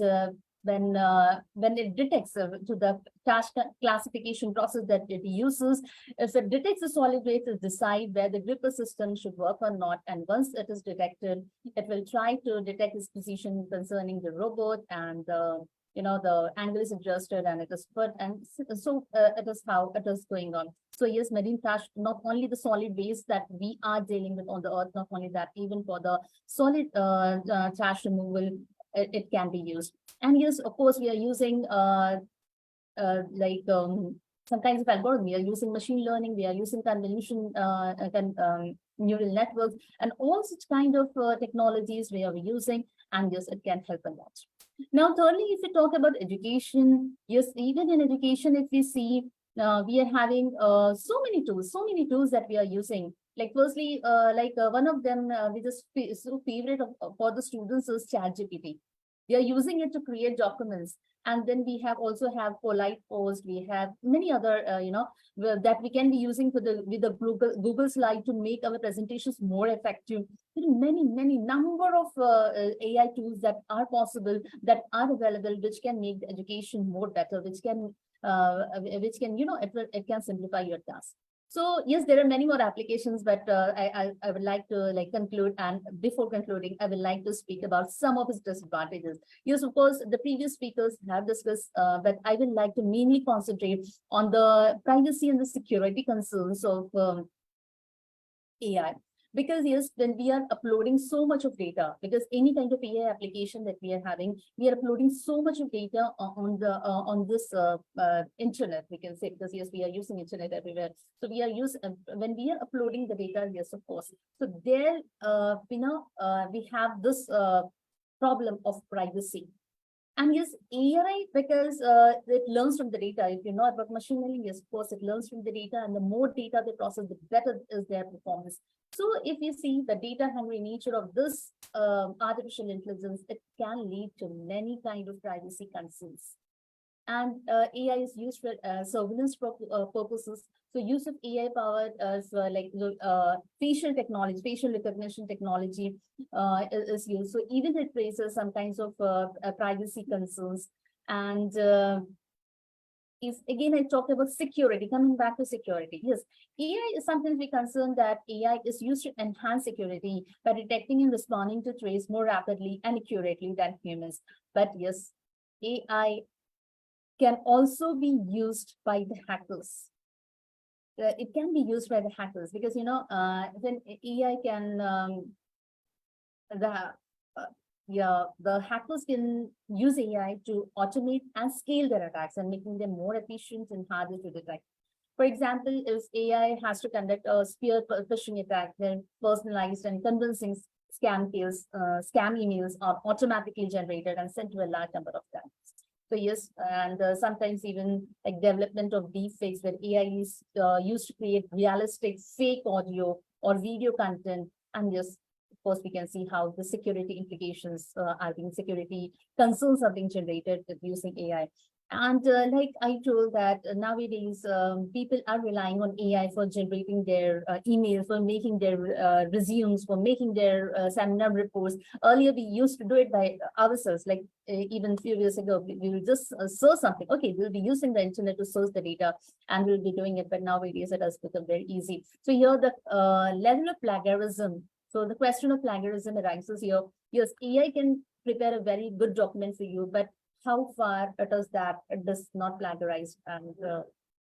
when it detects to the task classification process that it uses, if it detects the solid waste, it decide where the gripper system should work or not. And once it is detected, it will try to detect its position concerning the robot, and the angle is adjusted and it is put, and so it is how it is going on. So yes, marine trash, not only the solid waste that we are dealing with on the earth, not only that, even for the solid trash removal, it can be used. And yes, of course, we are using some kinds of algorithm. We are using machine learning, we are using convolution neural networks, and all such kind of technologies we are using, and yes, it can help a lot. Now, thirdly, if we talk about education, yes, even in education, if we see, we are having so many tools that we are using. Like firstly, one of them, which is so favorite for the students, is ChatGPT. We are using it to create documents. And then we also have Polite Post. We have many other, that we can be using with the Google Slide to make our presentations more effective. There are many number of AI tools that are possible, that are available, which can make the education more better, which can it can simplify your task. So yes, there are many more applications, but I would like to conclude. And before concluding, I would like to speak about some of its disadvantages. Yes, of course, the previous speakers have discussed, but I would like to mainly concentrate on the privacy and the security concerns of AI. Because yes, when we are uploading so much of data, because any kind of AI application that we are having, we are uploading so much of data on this internet, we can say, because yes, we are using internet everywhere. So we are when we are uploading the data, yes, of course. So there, we have this problem of privacy. And yes, AI, because it learns from the data. If you know about machine learning, yes, of course, it learns from the data, and the more data they process, the better is their performance. So if you see the data hungry nature of this artificial intelligence, it can lead to many kind of privacy concerns. And AI is used for surveillance purposes. So use of AI powered facial technology, facial recognition technology is used. So even it raises some kinds of privacy concerns. And again, I talked about security, coming back to security. Yes, AI is sometimes we concerned that AI is used to enhance security by detecting and responding to threats more rapidly and accurately than humans. But yes, AI can also be used by the hackers. It can be used by the hackers, because when AI can the hackers can use AI to automate and scale their attacks and making them more efficient and harder to detect. For example, if AI has to conduct a spear phishing attack, then personalized and convincing scam emails are automatically generated and sent to a large number of times. So yes, and sometimes even like development of deepfakes where AI is used to create realistic fake audio or video content. And yes, of course, we can see how the security implications are being security concerns are being generated with using AI. And like I told that nowadays people are relying on AI for generating their emails, for making their resumes, for making their seminar reports. Earlier, we used to do it by ourselves. Like even a few years ago, we will just search something. Okay, we'll be using the internet to search the data, and we'll be doing it. But nowadays, it has become very easy. So here, the level of plagiarism. So the question of plagiarism arises here. Yes, AI can prepare a very good document for you, but how far it is that it does not plagiarize, and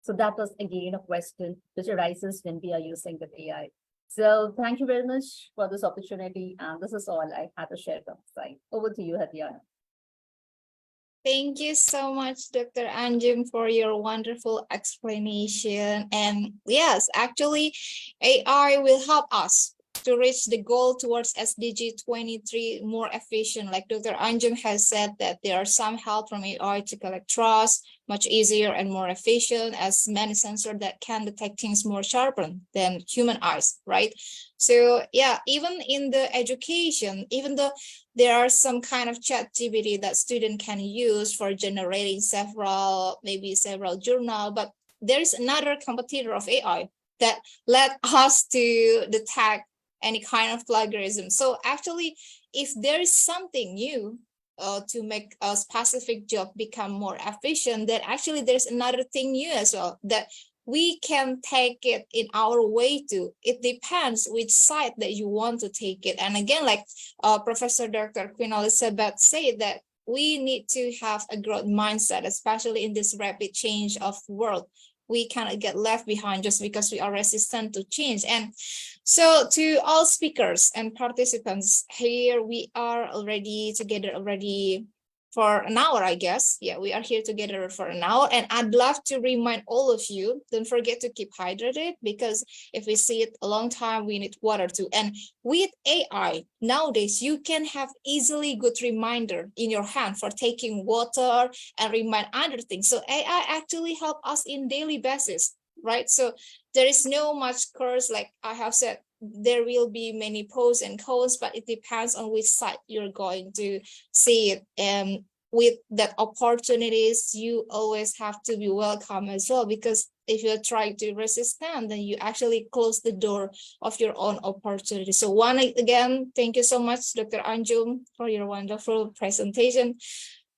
so that was again a question which arises when we are using the AI. So thank you very much for this opportunity, and this is all I had to share from my side. Over to you, Hadiana. Thank you so much, Dr. Anjum, for your wonderful explanation. And yes, actually, AI will help us to reach the goal towards SDG 23 more efficient. Like Dr. Anjum has said that there are some help from AI to collect trust, much easier and more efficient, as many sensors that can detect things more sharper than human eyes, right? So yeah, even in the education, even though there are some kind of chat GPT that student can use for generating maybe several journal, but there is another competitor of AI that let us to detect any kind of plagiarism. So actually, if there is something new to make a specific job become more efficient, then actually there's another thing new as well that we can take it in our way to. It depends which side that you want to take it. And again, like Professor Dr. Queen Elizabeth said, that we need to have a growth mindset, especially in this rapid change of world. We cannot get left behind just because we are resistant to change. And so to all speakers and participants here, we are already together for an hour, I guess. Yeah, we are here together for an hour. And I'd love to remind all of you, don't forget to keep hydrated, because if we see it a long time, we need water too. And with AI, nowadays, you can have easily good reminder in your hand for taking water and remind other things. So AI actually help us in daily basis, right? So there is no much curse, like I have said, there will be many pros and cons, but it depends on which side you're going to see it. And with that opportunities, you always have to be welcome as well, because if you try to resist them, then you actually close the door of your own opportunity. So again, thank you so much, Dr. Anjum, for your wonderful presentation.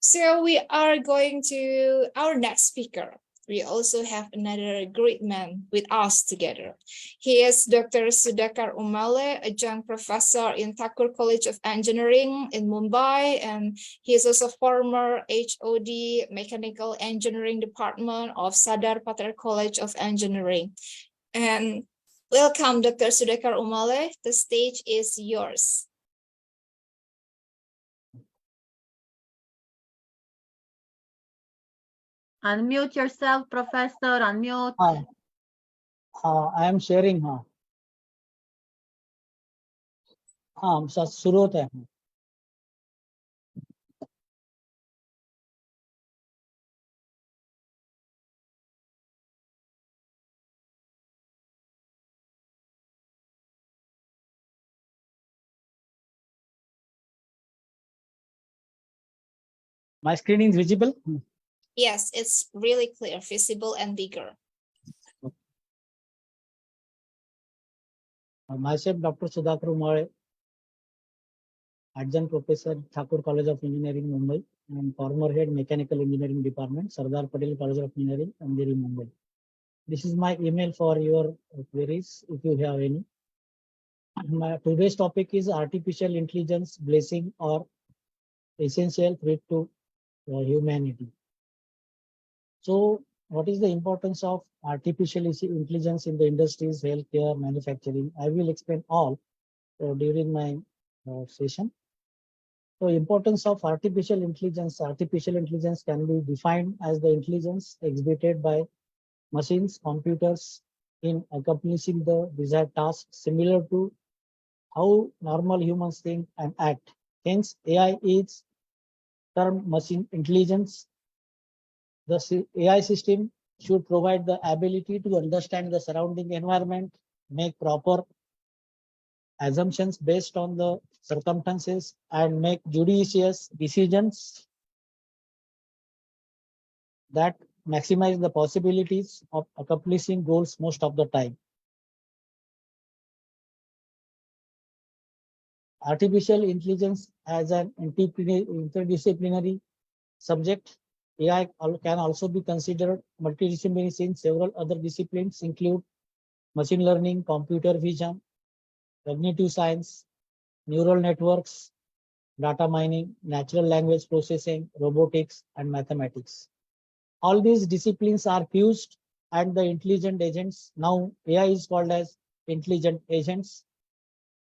So we are going to our next speaker. We also have another great man with us together. He is Dr. Sudhakar Umale, adjunct professor in Thakur College of Engineering in Mumbai, and he is also former HOD Mechanical Engineering Department of Sadar Patar College of Engineering. And welcome, Dr. Sudhakar Umale. The stage is yours. Unmute yourself, Professor. Unmute. Hi. I am sharing. शुरू होता है. My screen is visible? Yes, it's really clear, visible and bigger. Myself, Dr. Sudhakar Umale, adjunct professor, Thakur College of Engineering, Mumbai, and former head Mechanical Engineering Department, Sardar Patel College of Engineering, Andheri, Mumbai. This is my email for your queries, if you have any. Today's topic is artificial intelligence, blessing or essential threat to humanity. So, what is the importance of artificial intelligence in the industries, healthcare, manufacturing? I will explain all during my session. So importance of artificial intelligence. Artificial intelligence can be defined as the intelligence exhibited by machines, computers in accomplishing the desired task similar to how normal humans think and act. Hence, AI is termed machine intelligence. The AI system should provide the ability to understand the surrounding environment, make proper assumptions based on the circumstances, and make judicious decisions that maximize the possibilities of accomplishing goals most of the time. Artificial intelligence as an interdisciplinary subject, AI can also be considered multidisciplinary since several other disciplines include machine learning, computer vision, cognitive science, neural networks, data mining, natural language processing, robotics, and mathematics. All these disciplines are fused and the intelligent agents, now AI is called as intelligent agents,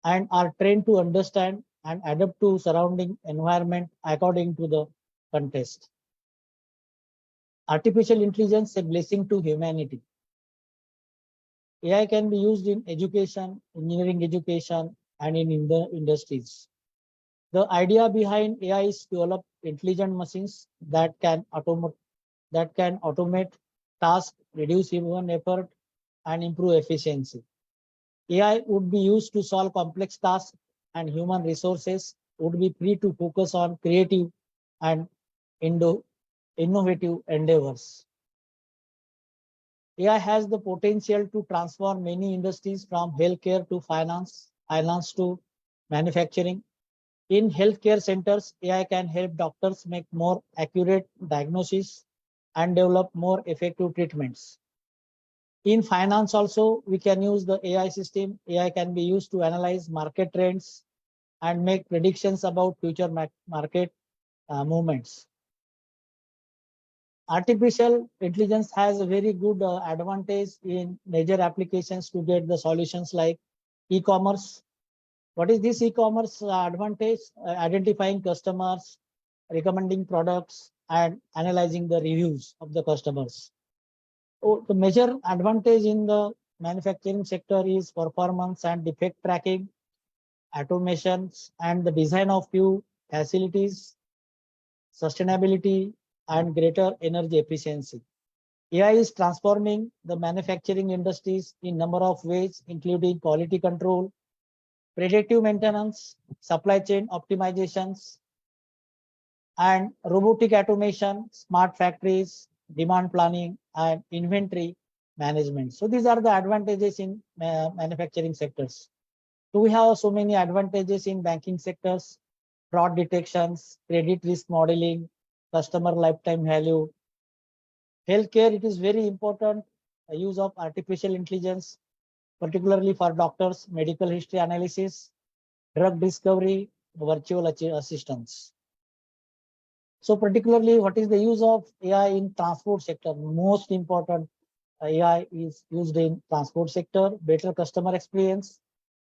and are trained to understand and adapt to surrounding environment according to the context. Artificial intelligence, a blessing to humanity. AI can be used in education, engineering education, and in the industries. The idea behind AI is to develop intelligent machines that can automate tasks, reduce human effort, and improve efficiency. AI would be used to solve complex tasks, and human resources would be free to focus on creative and innovative endeavors. AI has the potential to transform many industries from healthcare to finance to manufacturing. In healthcare centers, AI can help doctors make more accurate diagnoses and develop more effective treatments. In finance also, we can use the AI system. AI can be used to analyze market trends and make predictions about future market movements. Artificial intelligence has a very good advantage in major applications to get the solutions like e-commerce. What is this e-commerce advantage? Identifying customers, recommending products, and analyzing the reviews of the customers. So the major advantage in the manufacturing sector is performance and defect tracking, automations, and the design of new facilities, sustainability, and greater energy efficiency. AI is transforming the manufacturing industries in number of ways, including quality control, predictive maintenance, supply chain optimizations, and robotic automation, smart factories, demand planning, and inventory management. So these are the advantages in manufacturing sectors. So we have so many advantages in banking sectors, fraud detections, credit risk modeling, customer lifetime value. Healthcare, it is very important use of artificial intelligence, particularly for doctors, medical history analysis, drug discovery, virtual assistants. So particularly, what is the use of AI in transport sector? Most important, AI is used in transport sector, better customer experience,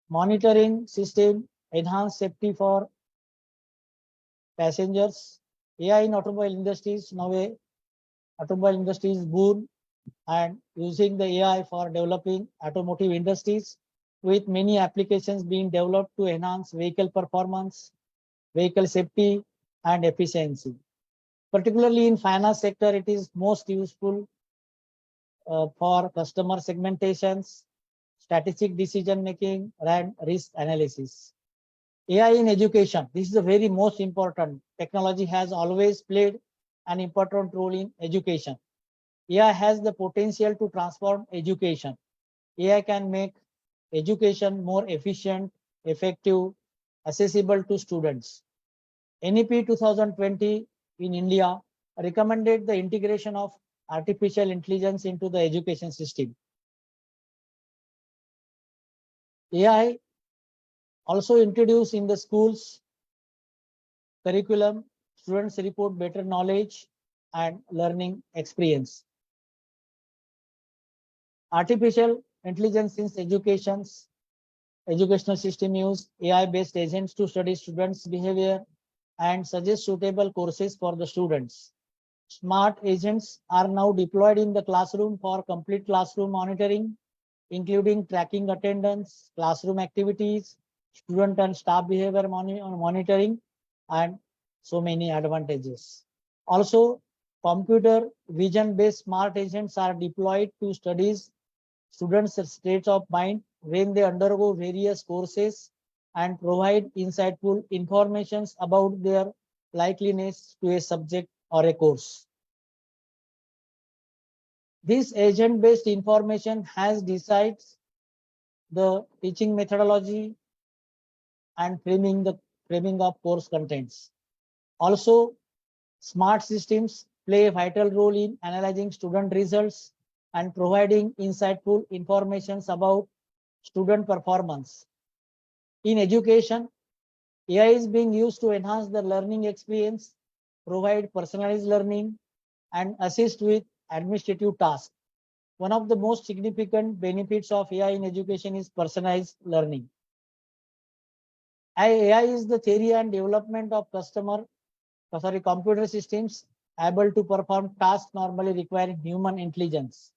monitoring system, enhanced safety for passengers. AI in automobile industries, now automobile industry is boom and using the AI for developing automotive industries with many applications being developed to enhance vehicle performance, vehicle safety, and efficiency. Particularly in finance sector, it is most useful for customer segmentations, strategic decision making, and risk analysis. AI in education, this is the very most important. Technology has always played an important role in education. AI has the potential to transform education. AI can make education more efficient, effective, accessible to students. NEP 2020 in India recommended the integration of artificial intelligence into the education system. AI also introduced in the schools curriculum, students report better knowledge and learning experience. Artificial intelligence in educational system use AI-based agents to study students' behavior, and suggest suitable courses for the students. Smart agents are now deployed in the classroom for complete classroom monitoring, including tracking attendance, classroom activities, student and staff behavior monitoring, and so many advantages. Also, computer vision-based smart agents are deployed to study students' states of mind when they undergo various courses and provide insightful information about their likeliness to a subject or a course. This agent-based information has decides the teaching methodology and framing of course contents. Also, smart systems play a vital role in analyzing student results and providing insightful information about student performance. In education, AI is being used to enhance the learning experience, provide personalized learning, and assist with administrative tasks. One of the most significant benefits of AI in education is personalized learning. AI is the theory and development of computer systems able to perform tasks normally requiring human intelligence.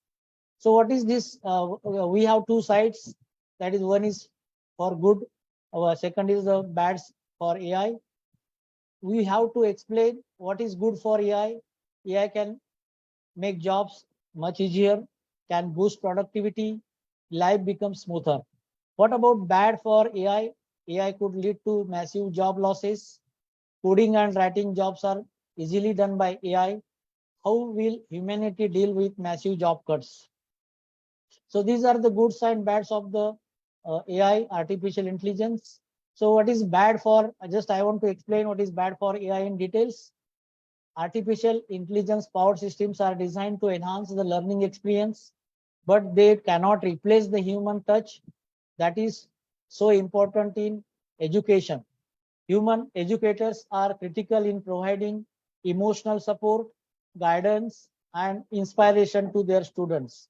So what is this? We have two sides. That is, one is for good. Second is the bad for AI. We have to explain what is good for AI. AI can make jobs much easier, can boost productivity, life becomes smoother. What about bad for AI? AI could lead to massive job losses. Coding and writing jobs are easily done by AI. How will humanity deal with massive job cuts? So these are the goods and bads of the AI, artificial intelligence. So what is bad for, I want to explain what is bad for AI in details. Artificial intelligence powered systems are designed to enhance the learning experience, but they cannot replace the human touch that is so important in education. Human educators are critical in providing emotional support, guidance, and inspiration to their students.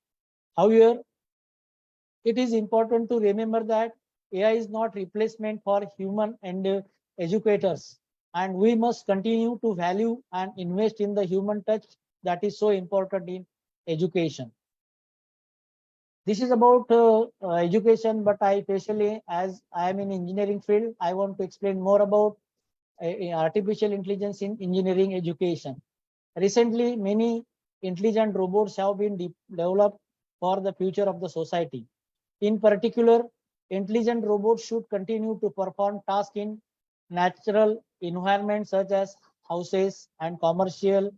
However, it is important to remember that AI is not replacement for human and educators, and we must continue to value and invest in the human touch that is so important in education. This is about education, but I especially, as I am in engineering field, I want to explain more about artificial intelligence in engineering education. Recently, many intelligent robots have been developed for the future of the society. In particular, intelligent robots should continue to perform tasks in natural environments such as houses and commercial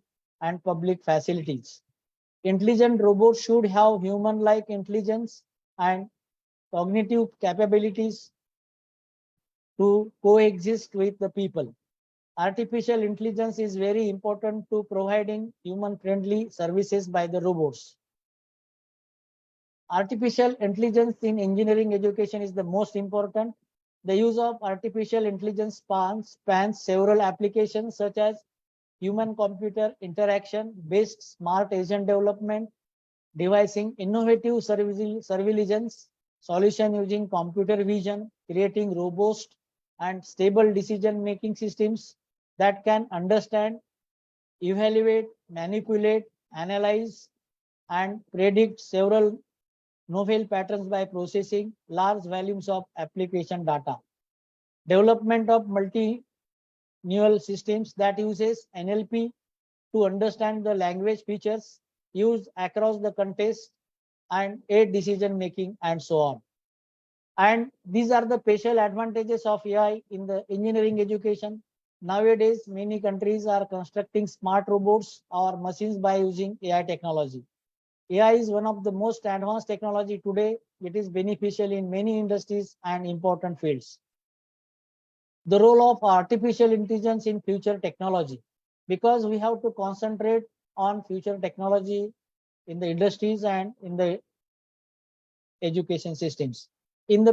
and public facilities. Intelligent robots should have human-like intelligence and cognitive capabilities to coexist with the people. Artificial intelligence is very important to providing human-friendly services by the robots. Artificial intelligence in engineering education is the most important. The use of artificial intelligence spans several applications such as human-computer interaction, based smart agent development, devising innovative surveillance solution using computer vision, creating robust and stable decision-making systems that can understand, evaluate, manipulate, analyze, and predict several novel patterns by processing large volumes of application data. Development of multi-neural systems that uses NLP to understand the language features used across the context and aid decision making and so on. And these are the special advantages of AI in the engineering education. Nowadays, many countries are constructing smart robots or machines by using AI technology. AI is one of the most advanced technology today. It is beneficial in many industries and important fields. The role of artificial intelligence in future technology, because we have to concentrate on future technology in the industries and in the education systems. In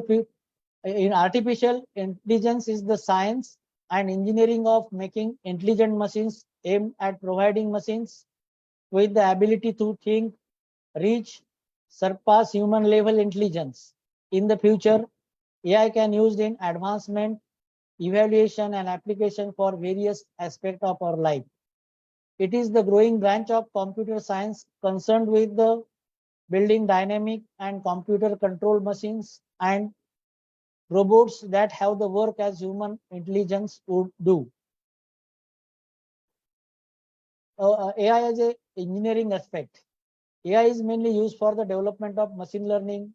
artificial intelligence is the science and engineering of making intelligent machines aimed at providing machines with the ability to think, reach, surpass human level intelligence. In the future, AI can used in advancement evaluation, and application for various aspects of our life. It is the growing branch of computer science concerned with the building dynamic and computer control machines and robots that have the work as human intelligence would do. AI as a engineering aspect. AI is mainly used for the development of machine learning,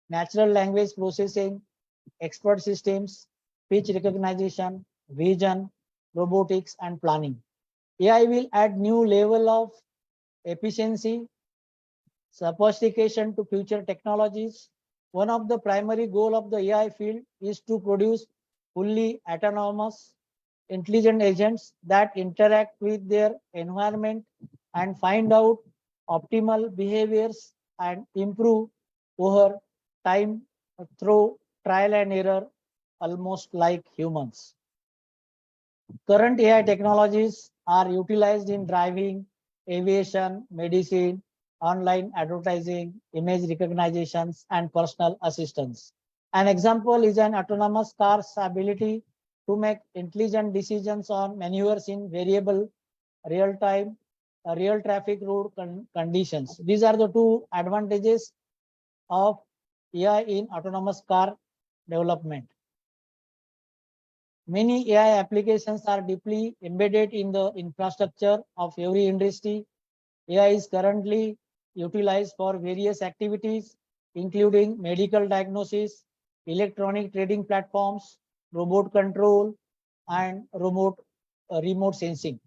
natural language processing, expert systems, speech recognition, vision, robotics, and planning. AI will add new level of efficiency, sophistication to future technologies. One of the primary goal of the AI field is to produce fully autonomous, intelligent agents that interact with their environment and find out optimal behaviors and improve over time through trial and error, almost like humans. Current AI technologies are utilized in driving, aviation, medicine, online advertising, image recognitions, and personal assistance. An example is an autonomous car's ability to make intelligent decisions on maneuvers in variable real-time, real traffic route conditions. These are the two advantages of AI in autonomous car development. Many AI applications are deeply embedded in the infrastructure of every industry. AI is currently utilized for various activities, including medical diagnosis, electronic trading platforms, robot control, and remote sensing.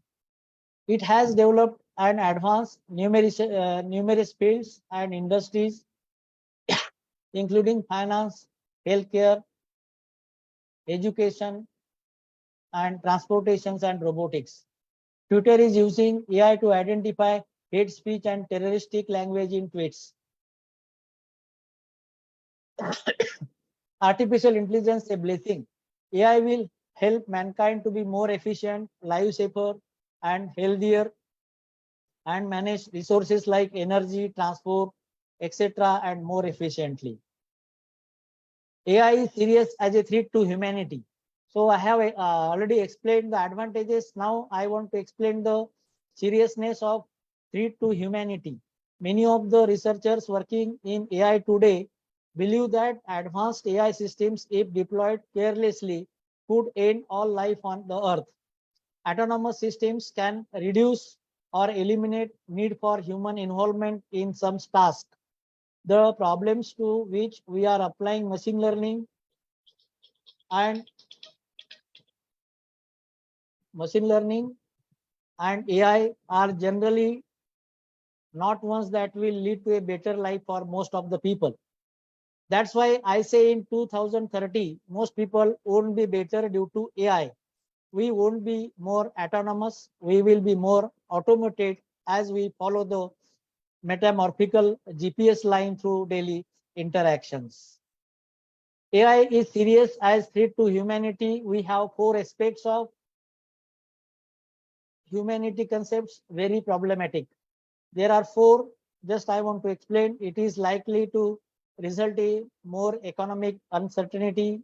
It has developed and advanced numerous fields and industries, including finance, healthcare, education, and transportations and robotics. Twitter is using AI to identify hate speech and terroristic language in tweets. Artificial intelligence a blessing. AI will help mankind to be more efficient, live safer, and healthier, and manage resources like energy, transport, etc., and more efficiently. AI is serious as a threat to humanity. So I have already explained the advantages. Now I want to explain the seriousness of threat to humanity. Many of the researchers working in AI today believe that advanced AI systems, if deployed carelessly, could end all life on the earth. Autonomous systems can reduce or eliminate need for human involvement in some tasks. The problems to which we are applying machine learning and AI are generally not ones that will lead to a better life for most of the people. That's why I say in 2030, most people won't be better due to AI. We won't be more autonomous. We will be more automated as we follow the metamorphical GPS line through daily interactions. AI is serious as threat to humanity. We have four aspects of humanity concepts, very problematic. There are four, just I want to explain. It is likely to result in more economic uncertainty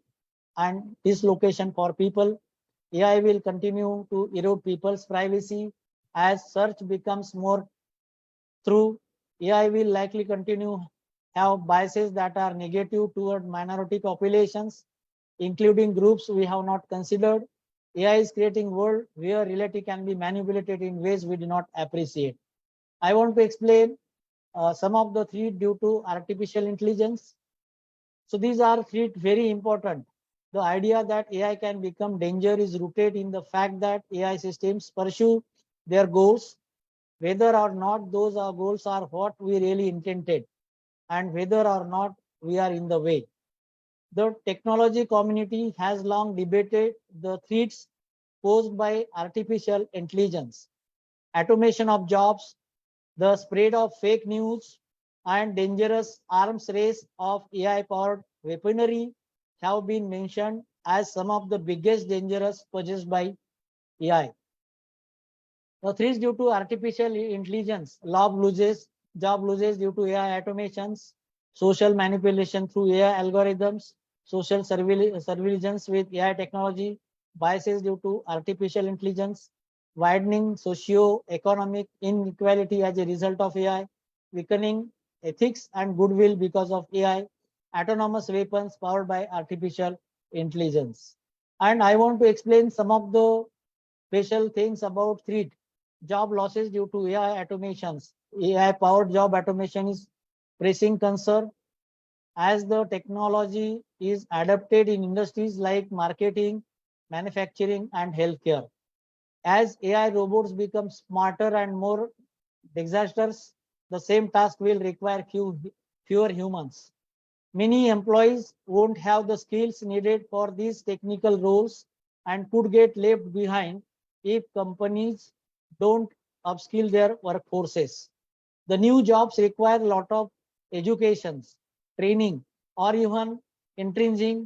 and dislocation for people. AI will continue to erode people's privacy as search becomes more through. AI will likely continue have biases that are negative toward minority populations, including groups we have not considered. AI is creating a world where reality can be manipulated in ways we do not appreciate. I want to explain some of the threats due to artificial intelligence. So these are threats very important. The idea that AI can become danger is rooted in the fact that AI systems pursue their goals, whether or not those goals are what we really intended, and whether or not we are in the way. The technology community has long debated the threats posed by artificial intelligence, automation of jobs, the spread of fake news, and dangerous arms race of AI-powered weaponry have been mentioned as some of the biggest dangers posed by AI. The threats due to artificial intelligence, job losses due to AI automations, social manipulation through AI algorithms, social surveillance with AI technology, biases due to artificial intelligence, widening socio-economic inequality as a result of AI, weakening ethics and goodwill because of AI, autonomous weapons powered by artificial intelligence. And I want to explain some of the special things about threat. Job losses due to AI automations. AI-powered job automation is pressing concern as the technology is adapted in industries like marketing, manufacturing, and healthcare. As AI robots become smarter and more disastrous, the same task will require fewer humans. Many employees won't have the skills needed for these technical roles and could get left behind if companies don't upskill their workforces. The new jobs require a lot of educations, training, or even intrinsic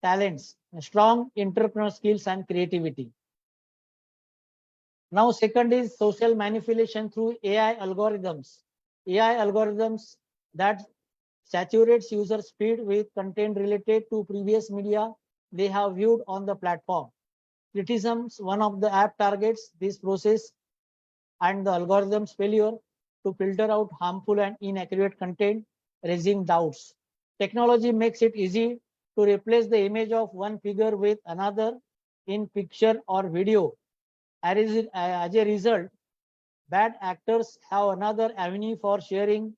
talents, strong entrepreneurial skills, and creativity. Now, second is social manipulation through AI algorithms. AI algorithms that saturates user speed with content related to previous media they have viewed on the platform. Criticisms, one of the app targets this process and the algorithm's failure to filter out harmful and inaccurate content, raising doubts. Technology makes it easy to replace the image of one figure with another in picture or video. As a result, bad actors have another avenue for sharing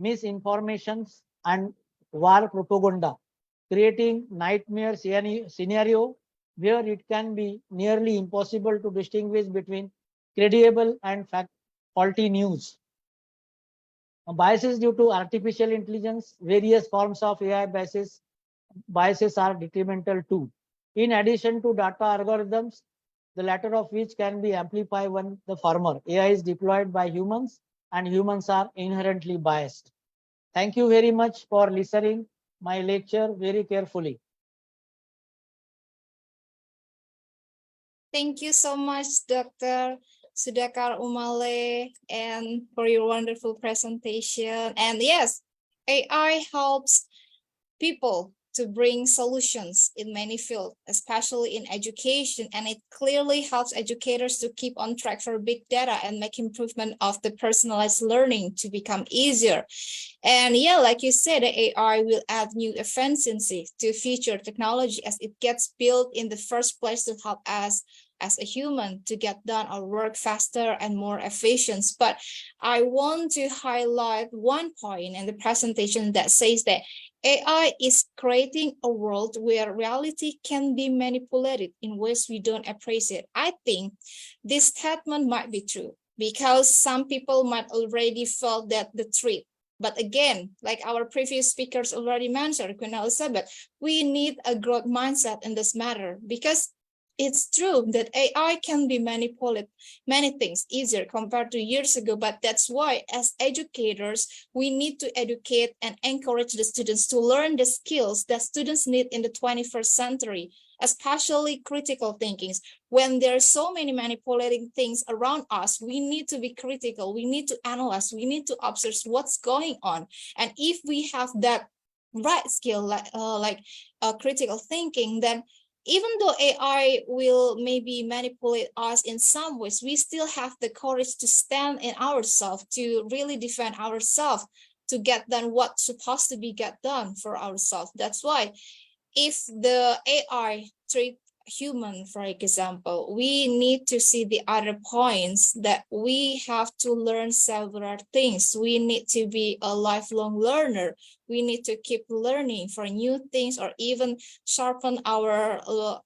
misinformations and war propaganda, creating nightmare scenario where it can be nearly impossible to distinguish between credible and faulty news. Biases due to artificial intelligence, various forms of AI biases are detrimental too. In addition to data algorithms, the latter of which can be amplified when the former AI is deployed by humans and humans are inherently biased. Thank you very much for listening my lecture very carefully. Thank you so much, Dr. Sudhakar Umale, and for your wonderful presentation. And yes, AI helps people to bring solutions in many fields, especially in education, and it clearly helps educators to keep on track for big data and make improvement of the personalized learning to become easier. And yeah, like you said, the AI will add new efficiency to future technology as it gets built in the first place to help us as a human to get done our work faster and more efficient. But I want to highlight one point in the presentation that says that AI is creating a world where reality can be manipulated in ways we don't appreciate. I think this statement might be true because some people might already felt that the threat. But again, like our previous speakers already mentioned, Queen Elizabeth, we need a growth mindset in this matter because it's true that AI can be manipulated many things easier compared to years ago, but that's why as educators, we need to educate and encourage the students to learn the skills that students need in the 21st century, especially critical thinking. When there's so many manipulating things around us, we need to be critical, we need to analyze, we need to observe what's going on. And if we have that right skill, like critical thinking, then even though AI will maybe manipulate us in some ways, we still have the courage to stand in ourselves, to really defend ourselves, to get done what's supposed to be get done for ourselves. That's why if the AI treat human, for example, we need to see the other points that we have to learn several things. We need to be a lifelong learner. We need to keep learning for new things or even sharpen our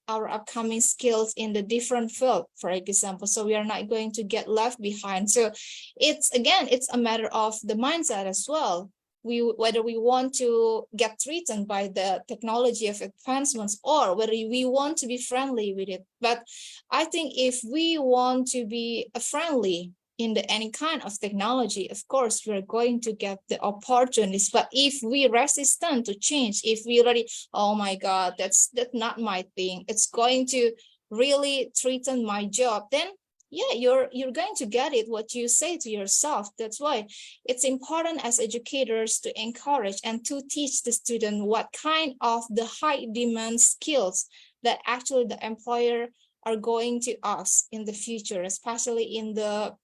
upcoming skills in the different field, for example, so we are not going to get left behind. So it's a matter of the mindset as well. Whether we want to get threatened by the technology of advancements or whether we want to be friendly with it. But I think if we want to be friendly in any kind of technology, of course, we're going to get the opportunities. But if we resistant to change, if we already, oh my God, that's not my thing, it's going to really threaten my job, then yeah, you're going to get it what you say to yourself. That's why it's important as educators to encourage and to teach the student what kind of the high demand skills that actually the employer are going to ask in the future, especially in the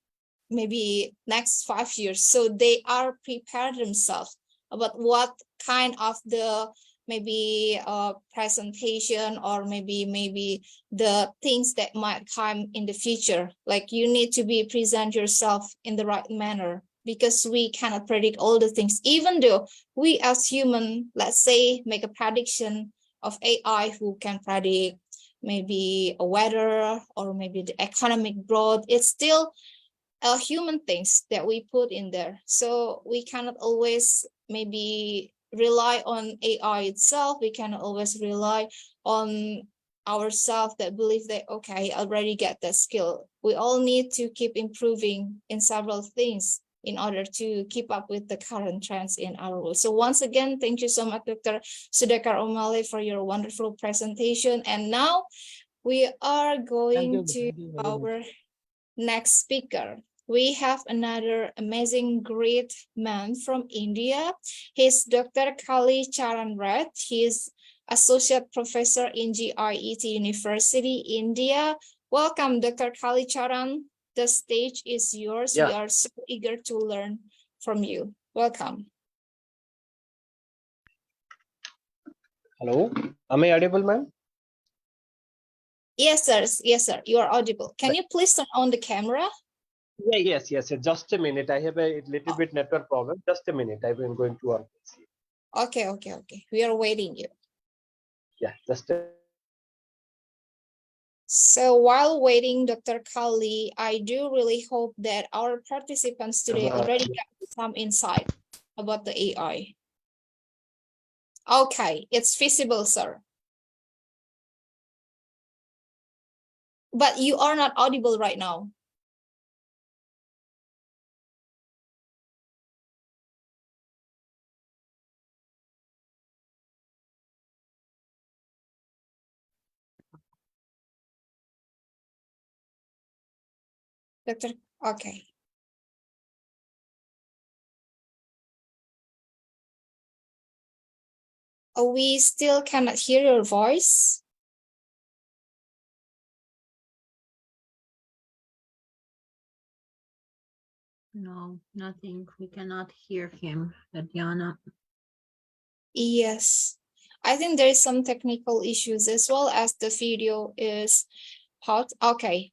maybe next 5 years. So they are prepared themselves about what kind of the maybe presentation or maybe the things that might come in the future. Like you need to be present yourself in the right manner, because we cannot predict all the things, even though we as human, let's say, make a prediction of AI who can predict maybe a weather or maybe the economic growth. It's still human things that we put in there. So we cannot always maybe rely on AI itself. We cannot always rely on ourselves that believe that, okay, I already get that skill. We all need to keep improving in several things in order to keep up with the current trends in our world. So once again, thank you so much, Dr. Sudhakar Omale, for your wonderful presentation. And now we are going to Thank you very much. our next speaker. We have another amazing great man from India. He's Dr. Kali Charan Rat. He's Associate Professor in GRET University, India. Welcome, Dr. Kali Charan. The stage is yours. Yeah. We are so eager to learn from you. Welcome. Hello, am I audible, ma'am? Yes, sir. Yes, sir. You are audible. Can you please turn on the camera? Yeah, yes. Just a minute. I have a little bit network problem. Just a minute. I am going to work. Okay. We are waiting you. Yeah, just a So while waiting, Dr. Kali, I do really hope that our participants today already got some insight about the AI. Okay, it's visible, sir. But you are not audible right now. Dr. Okay. Oh, we still cannot hear your voice. No, nothing. We cannot hear him, Tatiana. Yes. I think there is some technical issues as well as the video is hot. Okay.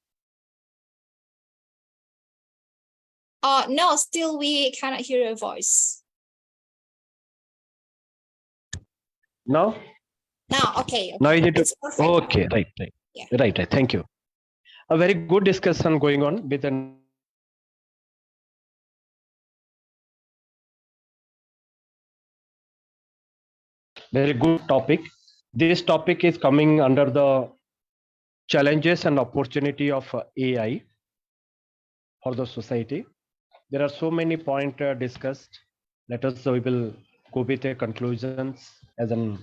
No, still we cannot hear your voice. now. Now, okay. Now is it It's perfect now. okay? Right. Yeah. Right. Thank you. A very good discussion going on with an very good topic. This topic is coming under the challenges and opportunity of AI for the society. There are so many points discussed. Let us we will go with the conclusions as an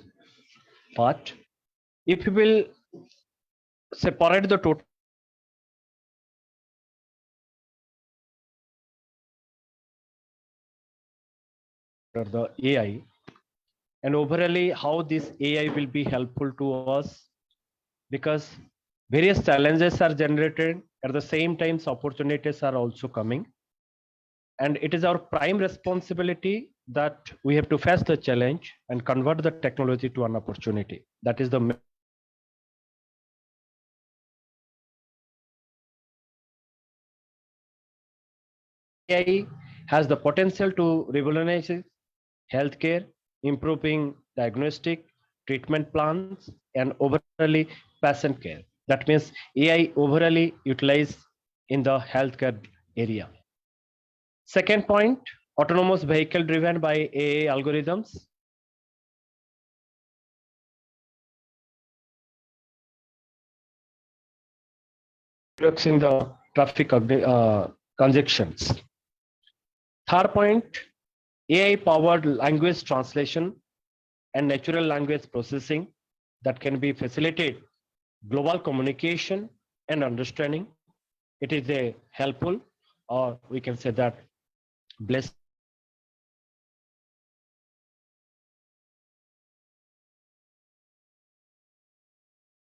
part. If we will separate the total the AI and overall how this AI will be helpful to us, because various challenges are generated at the same time opportunities are also coming, and it is our prime responsibility that we have to face the challenge and convert the technology to an opportunity. That is the AI has the potential to revolutionize healthcare, improving diagnostic, treatment plans, and overall patient care. That means AI overall utilized in the healthcare area. Second point, autonomous vehicle driven by AI algorithms. Reducing the traffic congestions. Third point, AI powered language translation and natural language processing that can be facilitate global communication and understanding. It is a helpful, or we can say that blessed.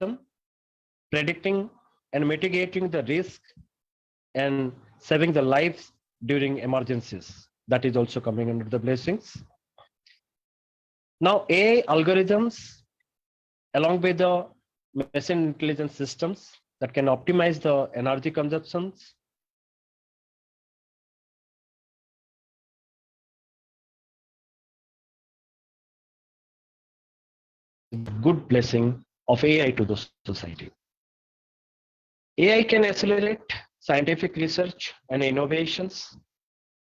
system, predicting and mitigating the risk and saving the lives during emergencies. That is also coming under the blessings. Now, AI algorithms, along with the machine intelligence systems that can optimize the energy consumptions, good blessing of AI to the society. AI can accelerate scientific research and innovations,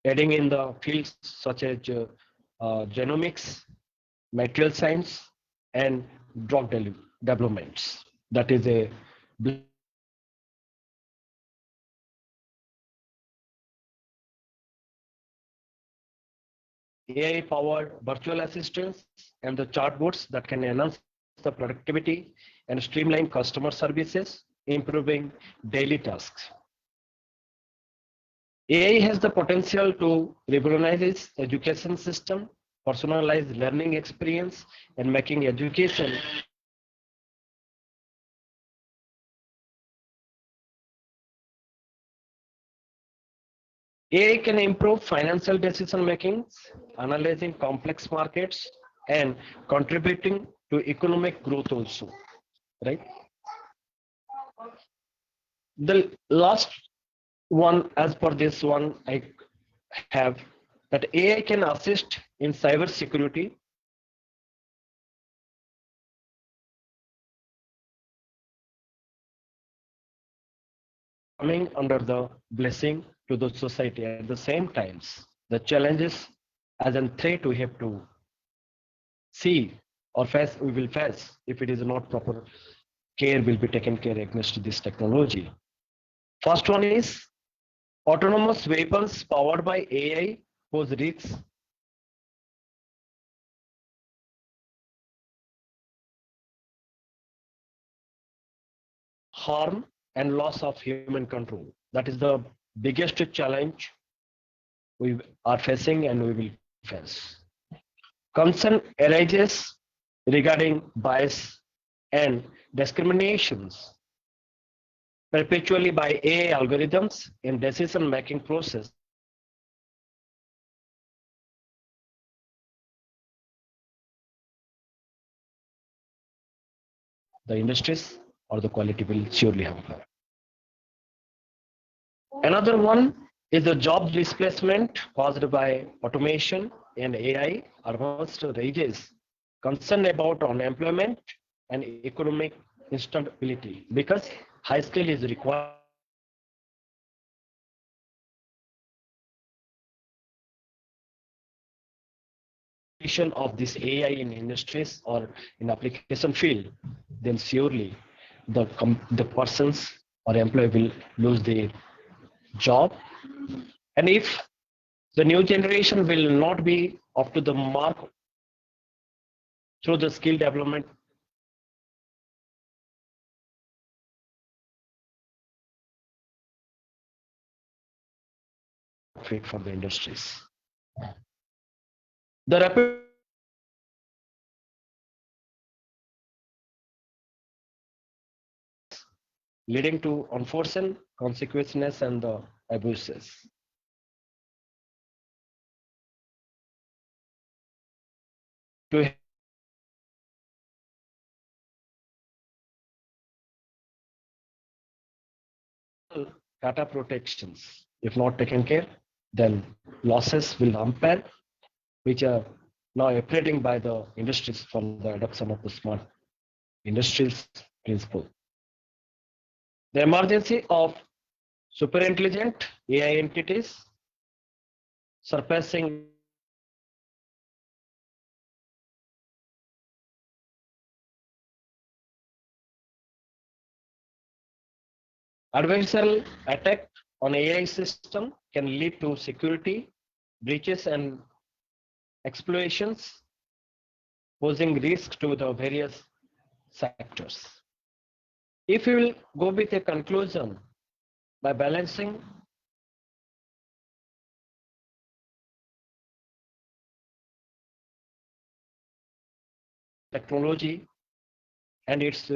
aiding in the fields such as genomics, material science, and drug developments. That is a AI-powered virtual assistants and the chatbots that can enhance the productivity and streamline customer services, improving daily tasks. AI has the potential to revolutionize education system, personalize learning experience, and making education AI can improve financial decision making, analyzing complex markets, and contributing to economic growth also, right? The last one, as per this one, I have that AI can assist in cyber security, coming under the blessing to the society. At the same times, the challenges as a threat we have to see or face, we will face if it is not proper care will be taken care against this technology. First one is autonomous vehicles powered by AI pose risks harm and loss of human control. That is the biggest challenge we are facing and we will face. Concern arises regarding bias and discriminations perpetually by AI algorithms in decision-making process. The industries or the quality will surely hamper. Another one is the job displacement caused by automation and AI almost raises concern about unemployment and economic instability because high skill is required of this AI in industries or in application field, then surely the persons or employee will lose their job. And if the new generation will not be up to the mark through the skill development, fit for the industries. The rapid leading to unforeseen consequences and the abuses. To data protections, if not taken care, then losses will impair, which are now operating by the industries for the adoption of the smart industries principle. The emergence of super intelligent AI entities surpassing adversarial attack on AI system can lead to security breaches and exploitations, posing risk to the various sectors. If you will go with a conclusion by balancing technology and its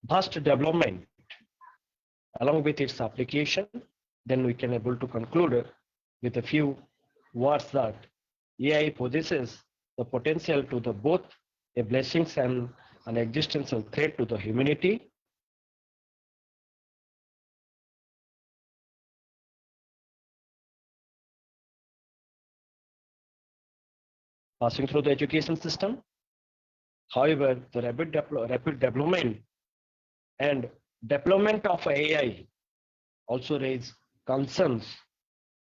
vast development along with its application, then we can able to conclude with a few words that AI possesses the potential to the both a blessings and an existential threat to the humanity. Passing through the education system. However, the rapid development and deployment of AI also raise concerns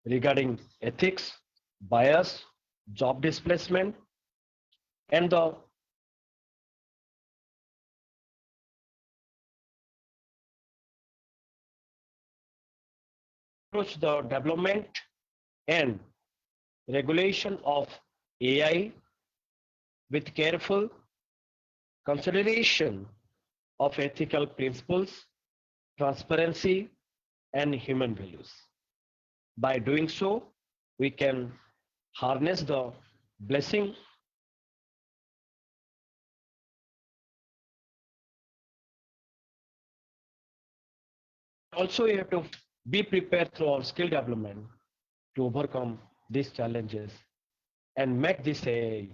regarding ethics, bias, job displacement, and the approach the development and regulation of AI with careful consideration of ethical principles, transparency, and human values. By doing so, we can harness the blessing also. You have to be prepared through our skill development to overcome these challenges and make this a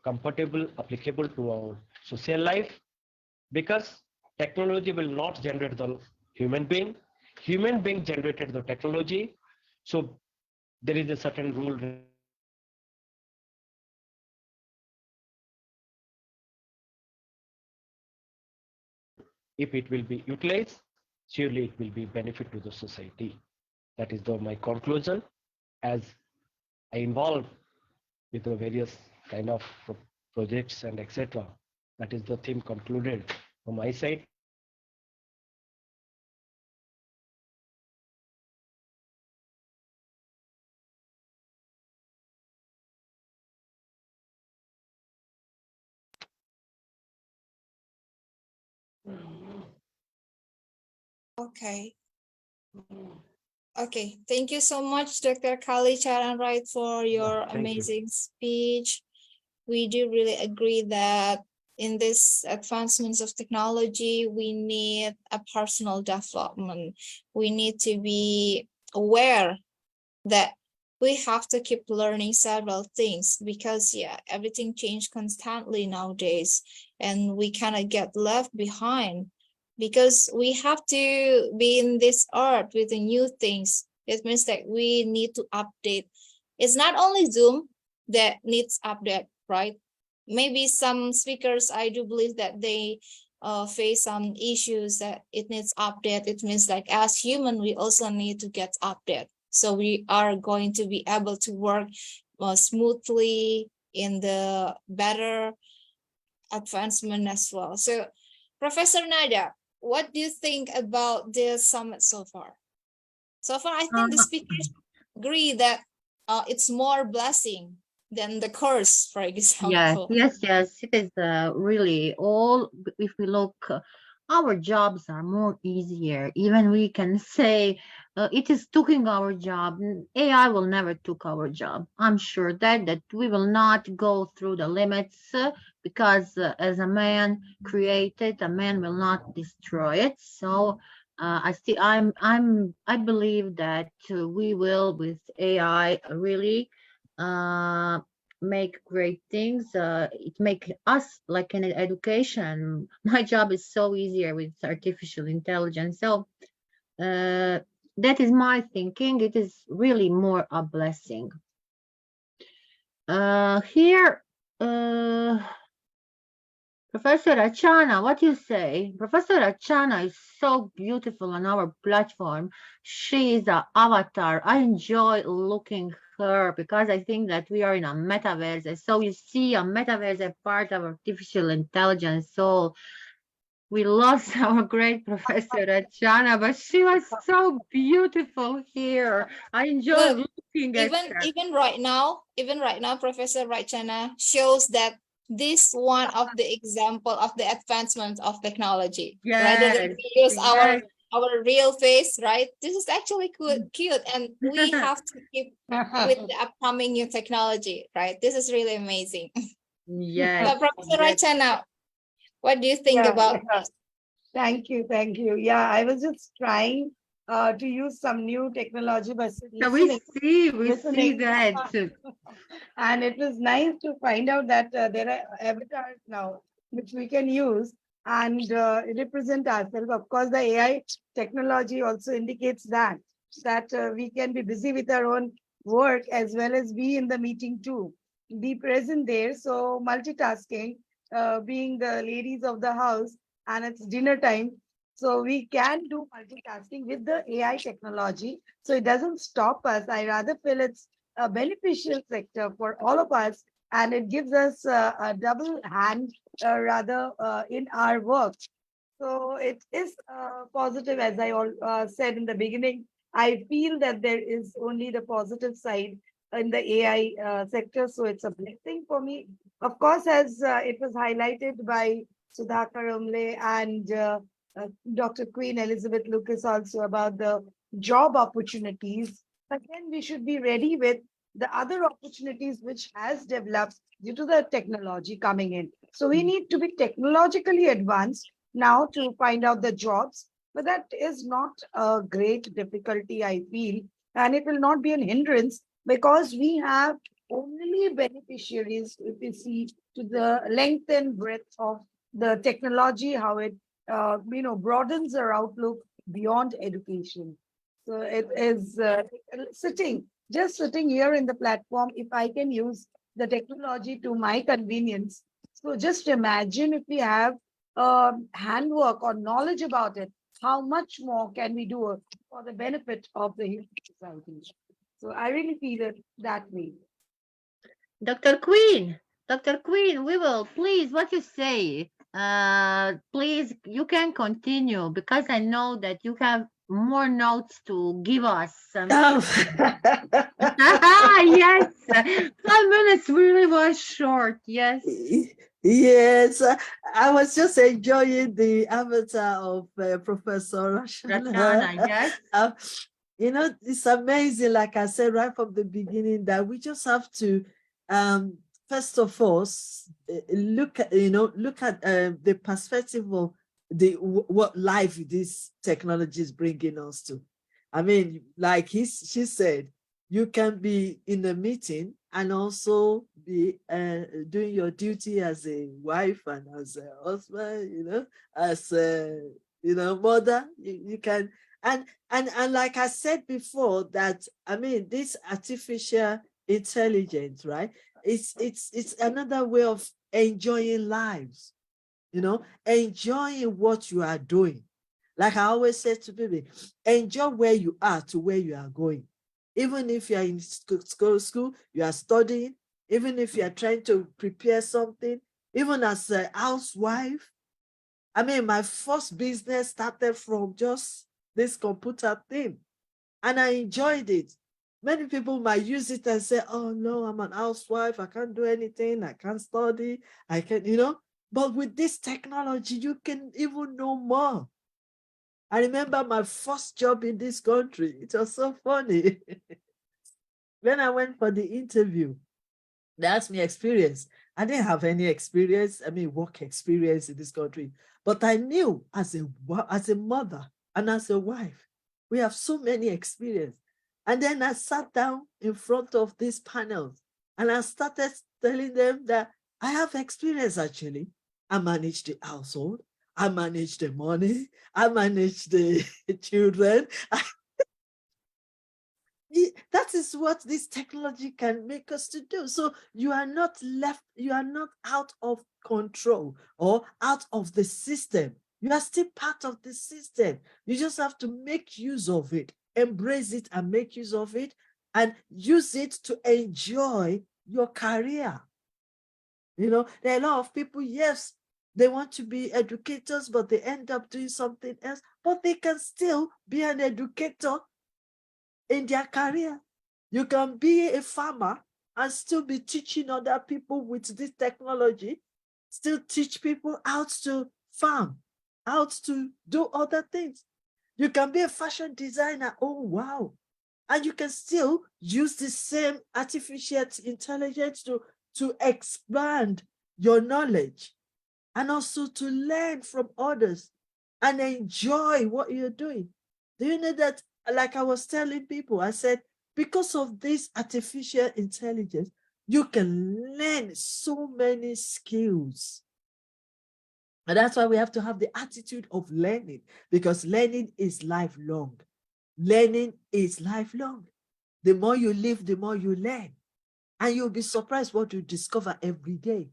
compatible, applicable to our social life, because technology will not generate the human being generated the technology. So there is a certain rule. If it will be utilized, surely it will be benefit to the society. That is my conclusion, as I involve with the various kind of projects and etc. That is the theme concluded from my side. Okay. Okay, thank you so much, Dr. Kali Charanwright, for your amazing speech. We do really agree that in this advancements of technology, we need a personal development. We need to be aware that we have to keep learning several things, because yeah, everything changes constantly nowadays, and we cannot get left behind, because we have to be in this earth with the new things. It means that we need to update. It's not only Zoom that needs update, right? Maybe some speakers, I do believe that they face some issues that it needs update. It means like as human, we also need to get update. So we are going to be able to work smoothly in the better advancement as well. So Professor Nada, what do you think about this summit so far? So far, I think the speakers agree that it's more blessing than the curse, for example. Yes. It is really all. If we look, our jobs are more easier. Even we can say it is taking our job. AI will never took our job. I'm sure that we will not go through the limits because as a man created, a man will not destroy it. So I believe that we will with AI really make great things. It make us like in education. My job is so easier with artificial intelligence. So that is my thinking. It is really more a blessing. Here, Professor Achana, what you say? Professor Achana is so beautiful on our platform. She is an avatar. I enjoy looking her because I think that we are in a metaverse. So you see a metaverse as part of artificial intelligence. So we lost our great Professor Achana, but she was so beautiful here. I enjoy looking at her. Even right now, Professor Ratchana shows that this one of the example of the advancement of technology. Rather than we use our real face, right? This is actually cute, and we have to keep with the upcoming new technology, right? This is really amazing. Yes. So Professor Ratchana, what do you think about this? Thank you, thank you. Yeah, I was just trying to use some new technology, but So we see listening. that. And it was nice to find out that there are avatars now which we can use and represent ourselves. Of course, the AI technology also indicates that we can be busy with our own work as well as be in the meeting too, be present there. So multitasking, being the ladies of the house, and it's dinner time. So we can do multitasking with the AI technology. So it doesn't stop us. I rather feel it's a beneficial sector for all of us, and it gives us a double hand rather in our work. So it is positive, as I said in the beginning. I feel that there is only the positive side in the AI sector, so it's a blessing for me. Of course, as it was highlighted by Sudhakar Umle and Dr. Queen Elizabeth Lucas also about the job opportunities. Again, we should be ready with the other opportunities which has developed due to the technology coming in. So we need to be technologically advanced now to find out the jobs, but that is not a great difficulty, I feel, and it will not be an hindrance because we have only beneficiaries if we see to the length and breadth of the technology, how it broadens our outlook beyond education. So it is sitting here in the platform. If I can use the technology to my convenience, so just imagine if we have handwork or knowledge about it, how much more can we do for the benefit of the human society? So I really feel it that way. Dr. Queen, Dr. Queen, we will please what you say. Please, you can continue because I know that you have more notes to give us. Yes, 5 minutes really was short. Yes. Yes, I was just enjoying the avatar of Professor Ratana, Rashana. yes. It's amazing, like I said right from the beginning, that we just have to, first of all, look at the perspective of what life this technology is bringing us to. I mean, like she said, you can be in a meeting and also be doing your duty as a wife and as a husband, as a mother. You can, and like I said before, that I mean, this artificial intelligence, right? It's another way of enjoying lives, enjoying what you are doing. Like I always say to people, enjoy where you are to where you are going. Even if you are in school, you are studying, even if you are trying to prepare something, even as a housewife. I mean, my first business started from just this computer thing, and I enjoyed it. Many people might use it and say, oh no, I'm an housewife, I can't do anything, I can't study, I can. But with this technology, you can even know more. I remember my first job in this country. It was so funny. When I went for the interview, they asked me experience. I didn't have any experience, work experience in this country. But I knew as a mother and as a wife, we have so many experience. And then I sat down in front of these panels and I started telling them that I have experience actually. I manage the household, I manage the money, I manage the children. That is what this technology can make us to do. So you are not out of control or out of the system. You are still part of the system. You just have to make use of it, embrace it and make use of it, and use it to enjoy your career. There are a lot of people, yes, they want to be educators, but they end up doing something else, but they can still be an educator in their career. You can be a farmer and still be teaching other people with this technology, still teach people how to farm, how to do other things. You can be a fashion designer. Oh, wow. And you can still use the same artificial intelligence to expand your knowledge and also to learn from others and enjoy what you're doing. Do you know that, like I was telling people, I said, because of this artificial intelligence, you can learn so many skills. And that's why we have to have the attitude of learning, because learning is lifelong. Learning is lifelong. The more you live, the more you learn. And you'll be surprised what you discover every day.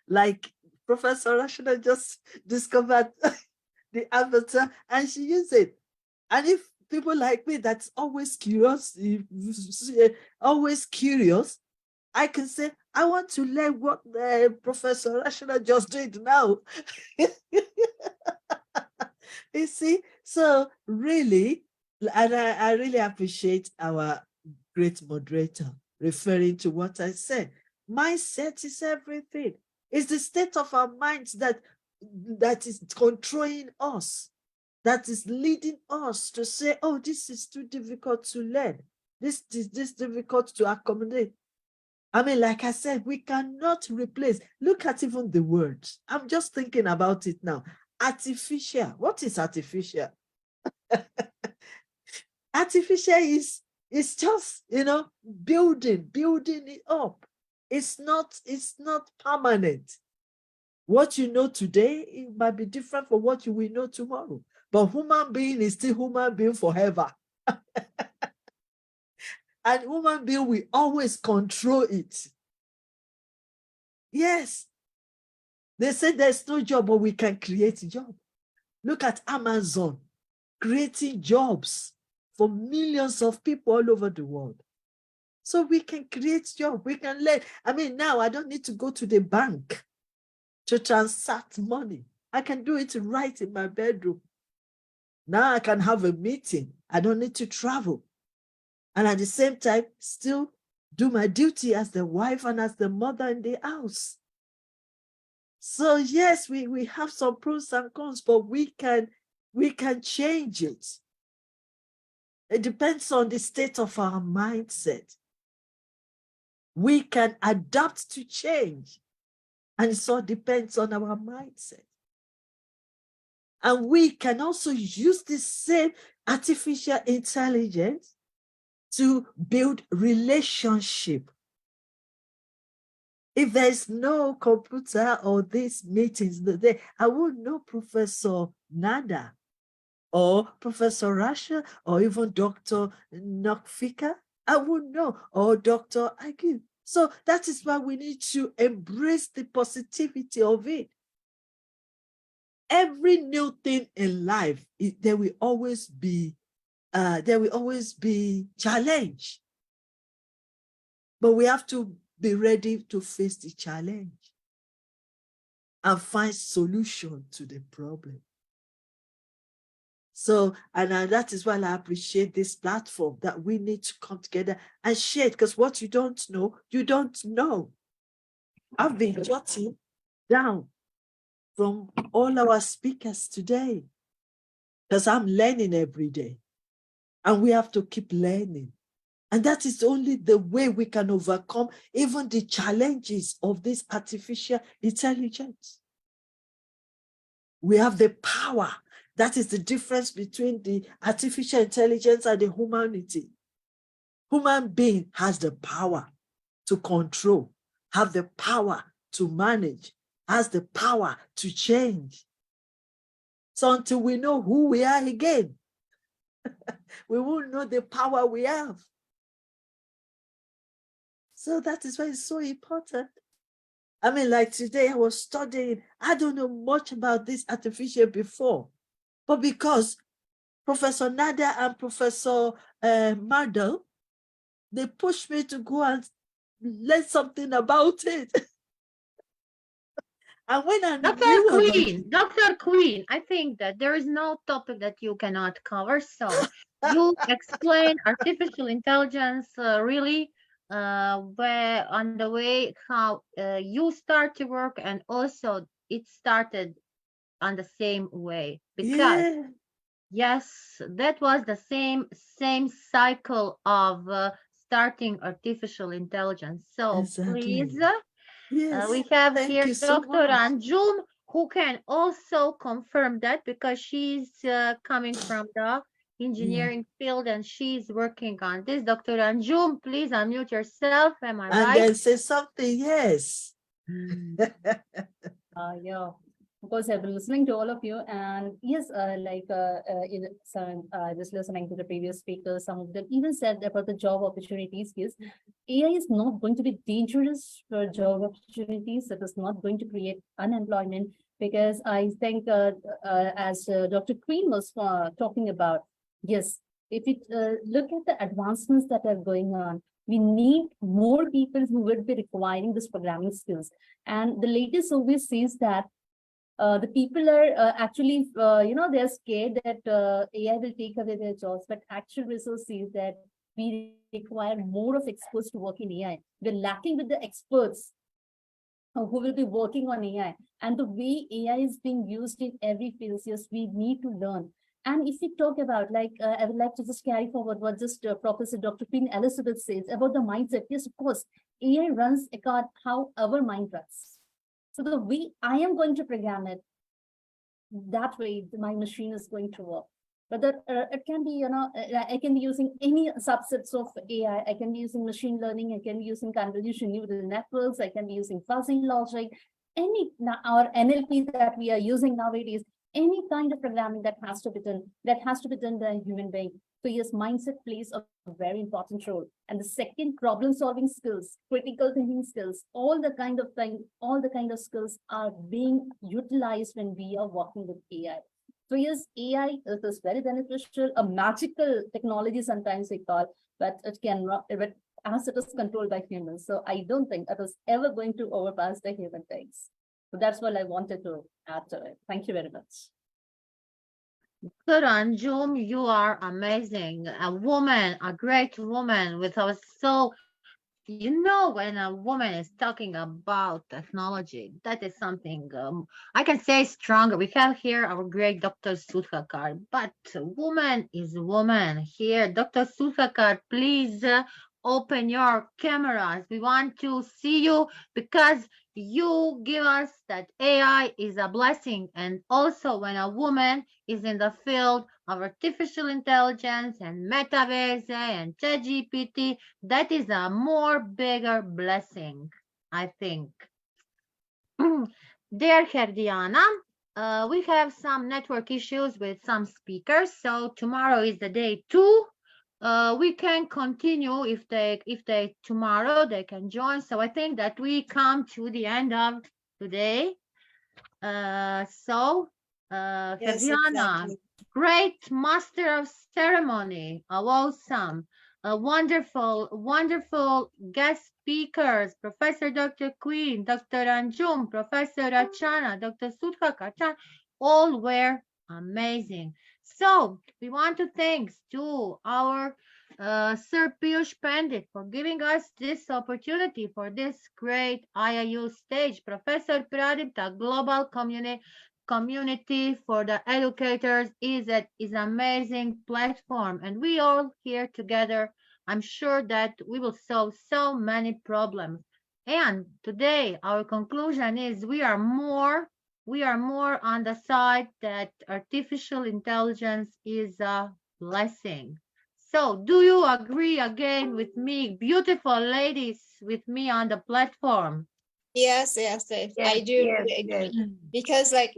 Like Professor Rashida just discovered the avatar and she used it. And if people like me that's always curious, always curious, I can say, I want to learn what Professor Rashida just did now. You see, so really, and I really appreciate our great moderator referring to what I said. Mindset is everything. It's the state of our minds that is controlling us, that is leading us to say, oh, this is too difficult to learn. This is difficult to accommodate. I mean, like I said, we cannot replace. Look at even the words. I'm just thinking about it now. Artificial. What is artificial? Artificial is just, building it up. It's not permanent. What you know today, it might be different from what you will know tomorrow. But human being is still human being forever. And human being will always control it. Yes. They say there's no job, but we can create a job. Look at Amazon creating jobs for millions of people all over the world. So we can create jobs. We can learn. I mean, now I don't need to go to the bank to transact money. I can do it right in my bedroom. Now I can have a meeting. I don't need to travel. And at the same time, still do my duty as the wife and as the mother in the house. So yes, we have some pros and cons, but we can change it. It depends on the state of our mindset. We can adapt to change, and it all depends on our mindset. And we can also use this same artificial intelligence to build relationship. If there's no computer or these meetings, I would know Professor Nada or Professor Rasha or even Dr. Nokfika. I would know, or Dr. Agil. So that is why we need to embrace the positivity of it. Every new thing in life, there will always be challenge. But we have to be ready to face the challenge and find solution to the problem. So, and that is why I appreciate this platform, that we need to come together and share it, because what you don't know, you don't know. I've been jotting down from all our speakers today, because I'm learning every day, and we have to keep learning. And that is only the way we can overcome even the challenges of this artificial intelligence. We have the power. That is the difference between the artificial intelligence and the humanity. Human being has the power to control, have the power to manage, has the power to change. So until we know who we are again, we won't know the power we have. So that is why it's so important. I mean, like today I was studying, I don't know much about this artificial before, but because Professor Nada and Professor Mardell, they pushed me to go and learn something about it. And when I Dr. Queen, I think that there is no topic that you cannot cover. So you explain artificial intelligence really where on the way how you start to work, and also it started on the same way, because yes, that was the same cycle of starting artificial intelligence. So exactly. please, Yes, we have thank here you so Dr. much. Anjum, who can also confirm that because she's coming from the engineering field and she's working on this. Dr. Anjum, please unmute yourself. Am I And right? then say something, yes. Yeah, of course, I've been listening to all of you, and yes, I was listening to the previous speakers. Some of them even said about the job opportunities. Yes, AI is not going to be dangerous for job opportunities. It is not going to create unemployment because I think, as Dr. Queen was talking about, yes, if you look at the advancements that are going on, we need more people who would be requiring this programming skills. And the latest survey says that the people are actually, they're scared that AI will take away their jobs, but actual research says that we require more of experts to work in AI. We're lacking with the experts who will be working on AI. And the way AI is being used in every field, yes, we need to learn. And if we talk about, I would like to just carry forward what just Professor Dr. Queen Elizabeth says about the mindset. Yes, of course, AI runs according how our mind runs. So the way I am going to program it, that way my machine is going to work. But that it can be, I can be using any subsets of AI. I can be using machine learning. I can be using convolution neural networks. I can be using fuzzy logic. Any our NLP that we are using nowadays, any kind of programming that has to be done by a human being. So yes, mindset plays a very important role. And the second, problem-solving skills, critical thinking skills, all the kind of skills are being utilized when we are working with AI. So yes, AI is very beneficial, a magical technology sometimes we call, but it cannot, but as it is controlled by humans. So I don't think it is ever going to overpass the human beings. So that's what I wanted to add to it. Thank you very much. Good, Anjum, you are amazing. A woman, a great woman with a soul. When a woman is talking about technology, that is something I can say stronger. We have here our great Dr. Sudhakar, but woman is woman here. Dr. Sudhakar, please open your cameras. We want to see you because you give us that AI is a blessing. And also when a woman is in the field of artificial intelligence and metaverse and ChatGPT, that is a more bigger blessing, I think. Dear Herdiana, we have some network issues with some speakers, so tomorrow is the day 2. We can continue if they tomorrow they can join. So I think that we come to the end of today. Yes, Herdiana, exactly. great master of ceremony, awesome, wonderful guest speakers, Professor Dr. Queen, Dr. Anjum, Professor Rachana, Dr. Sudhakar, all were amazing. So we want to thanks to our Sir Piyush Pandit for giving us this opportunity for this great IIU stage. Professor Pradipta, Global Community for the Educators is amazing platform, and we all here together, I'm sure that we will solve so many problems. And today our conclusion is we are more on the side that artificial intelligence is a blessing. So do you agree again with me, beautiful ladies with me on the platform? Yes, I do really agree. Because I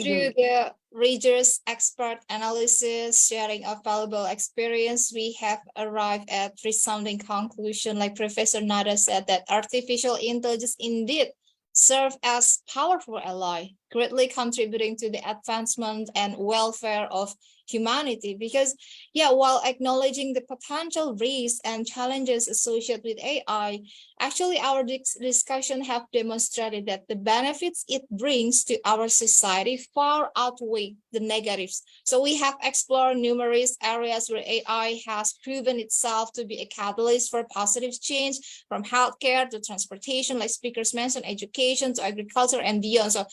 through do. the rigorous expert analysis, sharing of valuable experience, we have arrived at resounding conclusion. Like Professor Nada said, that artificial intelligence indeed serve as powerful ally, greatly contributing to the advancement and welfare of humanity. Because while acknowledging the potential risks and challenges associated with AI, actually our discussion have demonstrated that the benefits it brings to our society far outweigh the negatives. So we have explored numerous areas where AI has proven itself to be a catalyst for positive change, from healthcare to transportation, like speakers mentioned, education to agriculture and beyond. So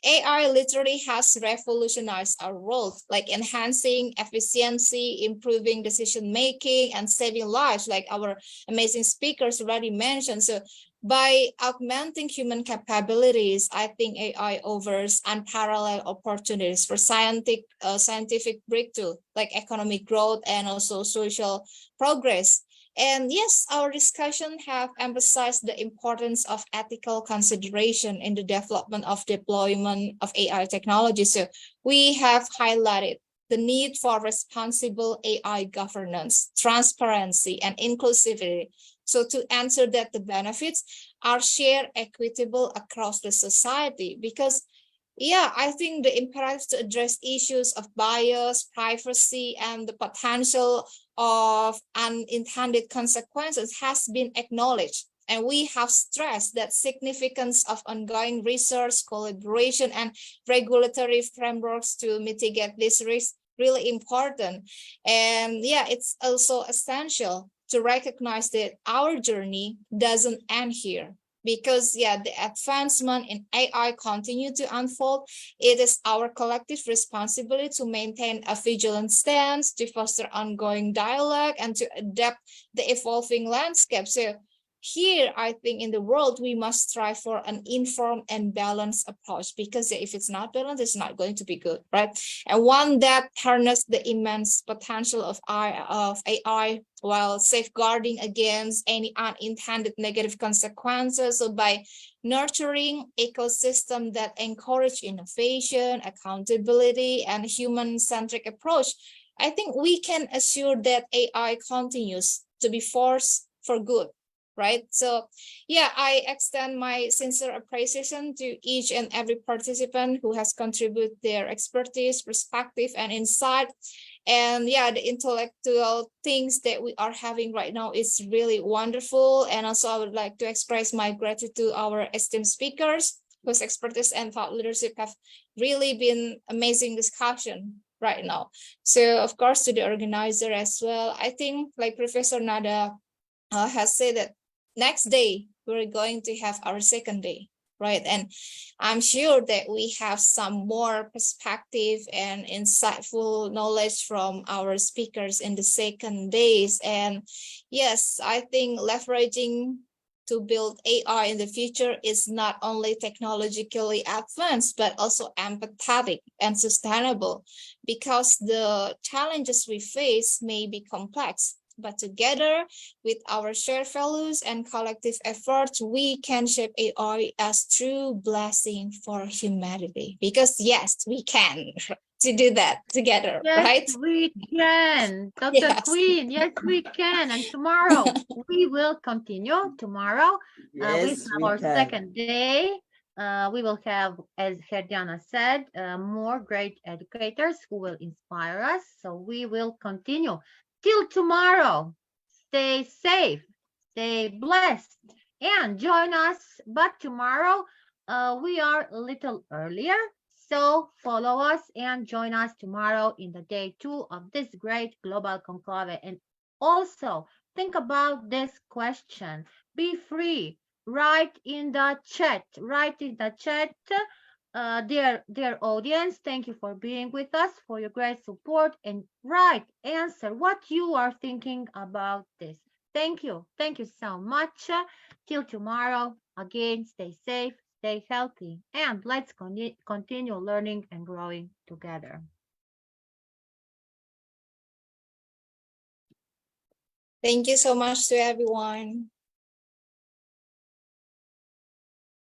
AI literally has revolutionized our world, like enhancing efficiency, improving decision making, and saving lives, like our amazing speakers already mentioned. So By augmenting human capabilities, I think AI offers unparalleled opportunities for scientific breakthrough, like economic growth and also social progress. And yes, our discussion have emphasized the importance of ethical consideration in the development of deployment of AI technology. So we have highlighted the need for responsible AI governance, transparency, and inclusivity. So to answer that, the benefits are shared equitable across the society, because yeah, I think the imperative to address issues of bias, privacy, and the potential of unintended consequences has been acknowledged. And we have stressed that significance of ongoing research, collaboration, and regulatory frameworks to mitigate this risk really important. And yeah, it's also essential to recognize that our journey doesn't end here, because yeah, the advancement in AI continue to unfold. It is our collective responsibility to maintain a vigilant stance, to foster ongoing dialogue, and to adapt the evolving landscape. So here, I think in the world, we must strive for an informed and balanced approach, because if it's not balanced, it's not going to be good, right? And one that harnesses the immense potential of AI while safeguarding against any unintended negative consequences. So by nurturing ecosystem that encourage innovation, accountability, and human-centric approach, I think we can assure that AI continues to be force for good, right? So yeah, I extend my sincere appreciation to each and every participant who has contributed their expertise, perspective, and insight. And yeah, the intellectual things that we are having right now is really wonderful. And also I would like to express my gratitude to our esteemed speakers whose expertise and thought leadership have really been amazing discussion right now. So of course to the organizer as well, I think like Professor Nada has said that next day we're going to have our second day, right? And I'm sure that we have some more perspective and insightful knowledge from our speakers in the second days. And yes, I think leveraging to build AI in the future is not only technologically advanced, but also empathetic and sustainable, because the challenges we face may be complex, but together with our shared values and collective efforts, we can shape AI as true blessing for humanity. Because yes, we can to do that together, Yes, right? we can. Dr. Yes. Queen, yes, we can. And tomorrow we will continue. Tomorrow we Yes, have we our can. second day. We will have, as Herdiana said, more great educators who will inspire us. So we will continue. Till tomorrow, stay safe, stay blessed, and join us back tomorrow. We are a little earlier, so follow us and join us tomorrow in the day 2 of this great global conclave. And also think about this question. Be free. Write in the chat. Write in the chat. Dear audience, thank you for being with us, for your great support, and write, answer what you are thinking about this. Thank you. Thank you so much. Till tomorrow, again, stay safe, stay healthy, and let's continue learning and growing together. Thank you so much to everyone.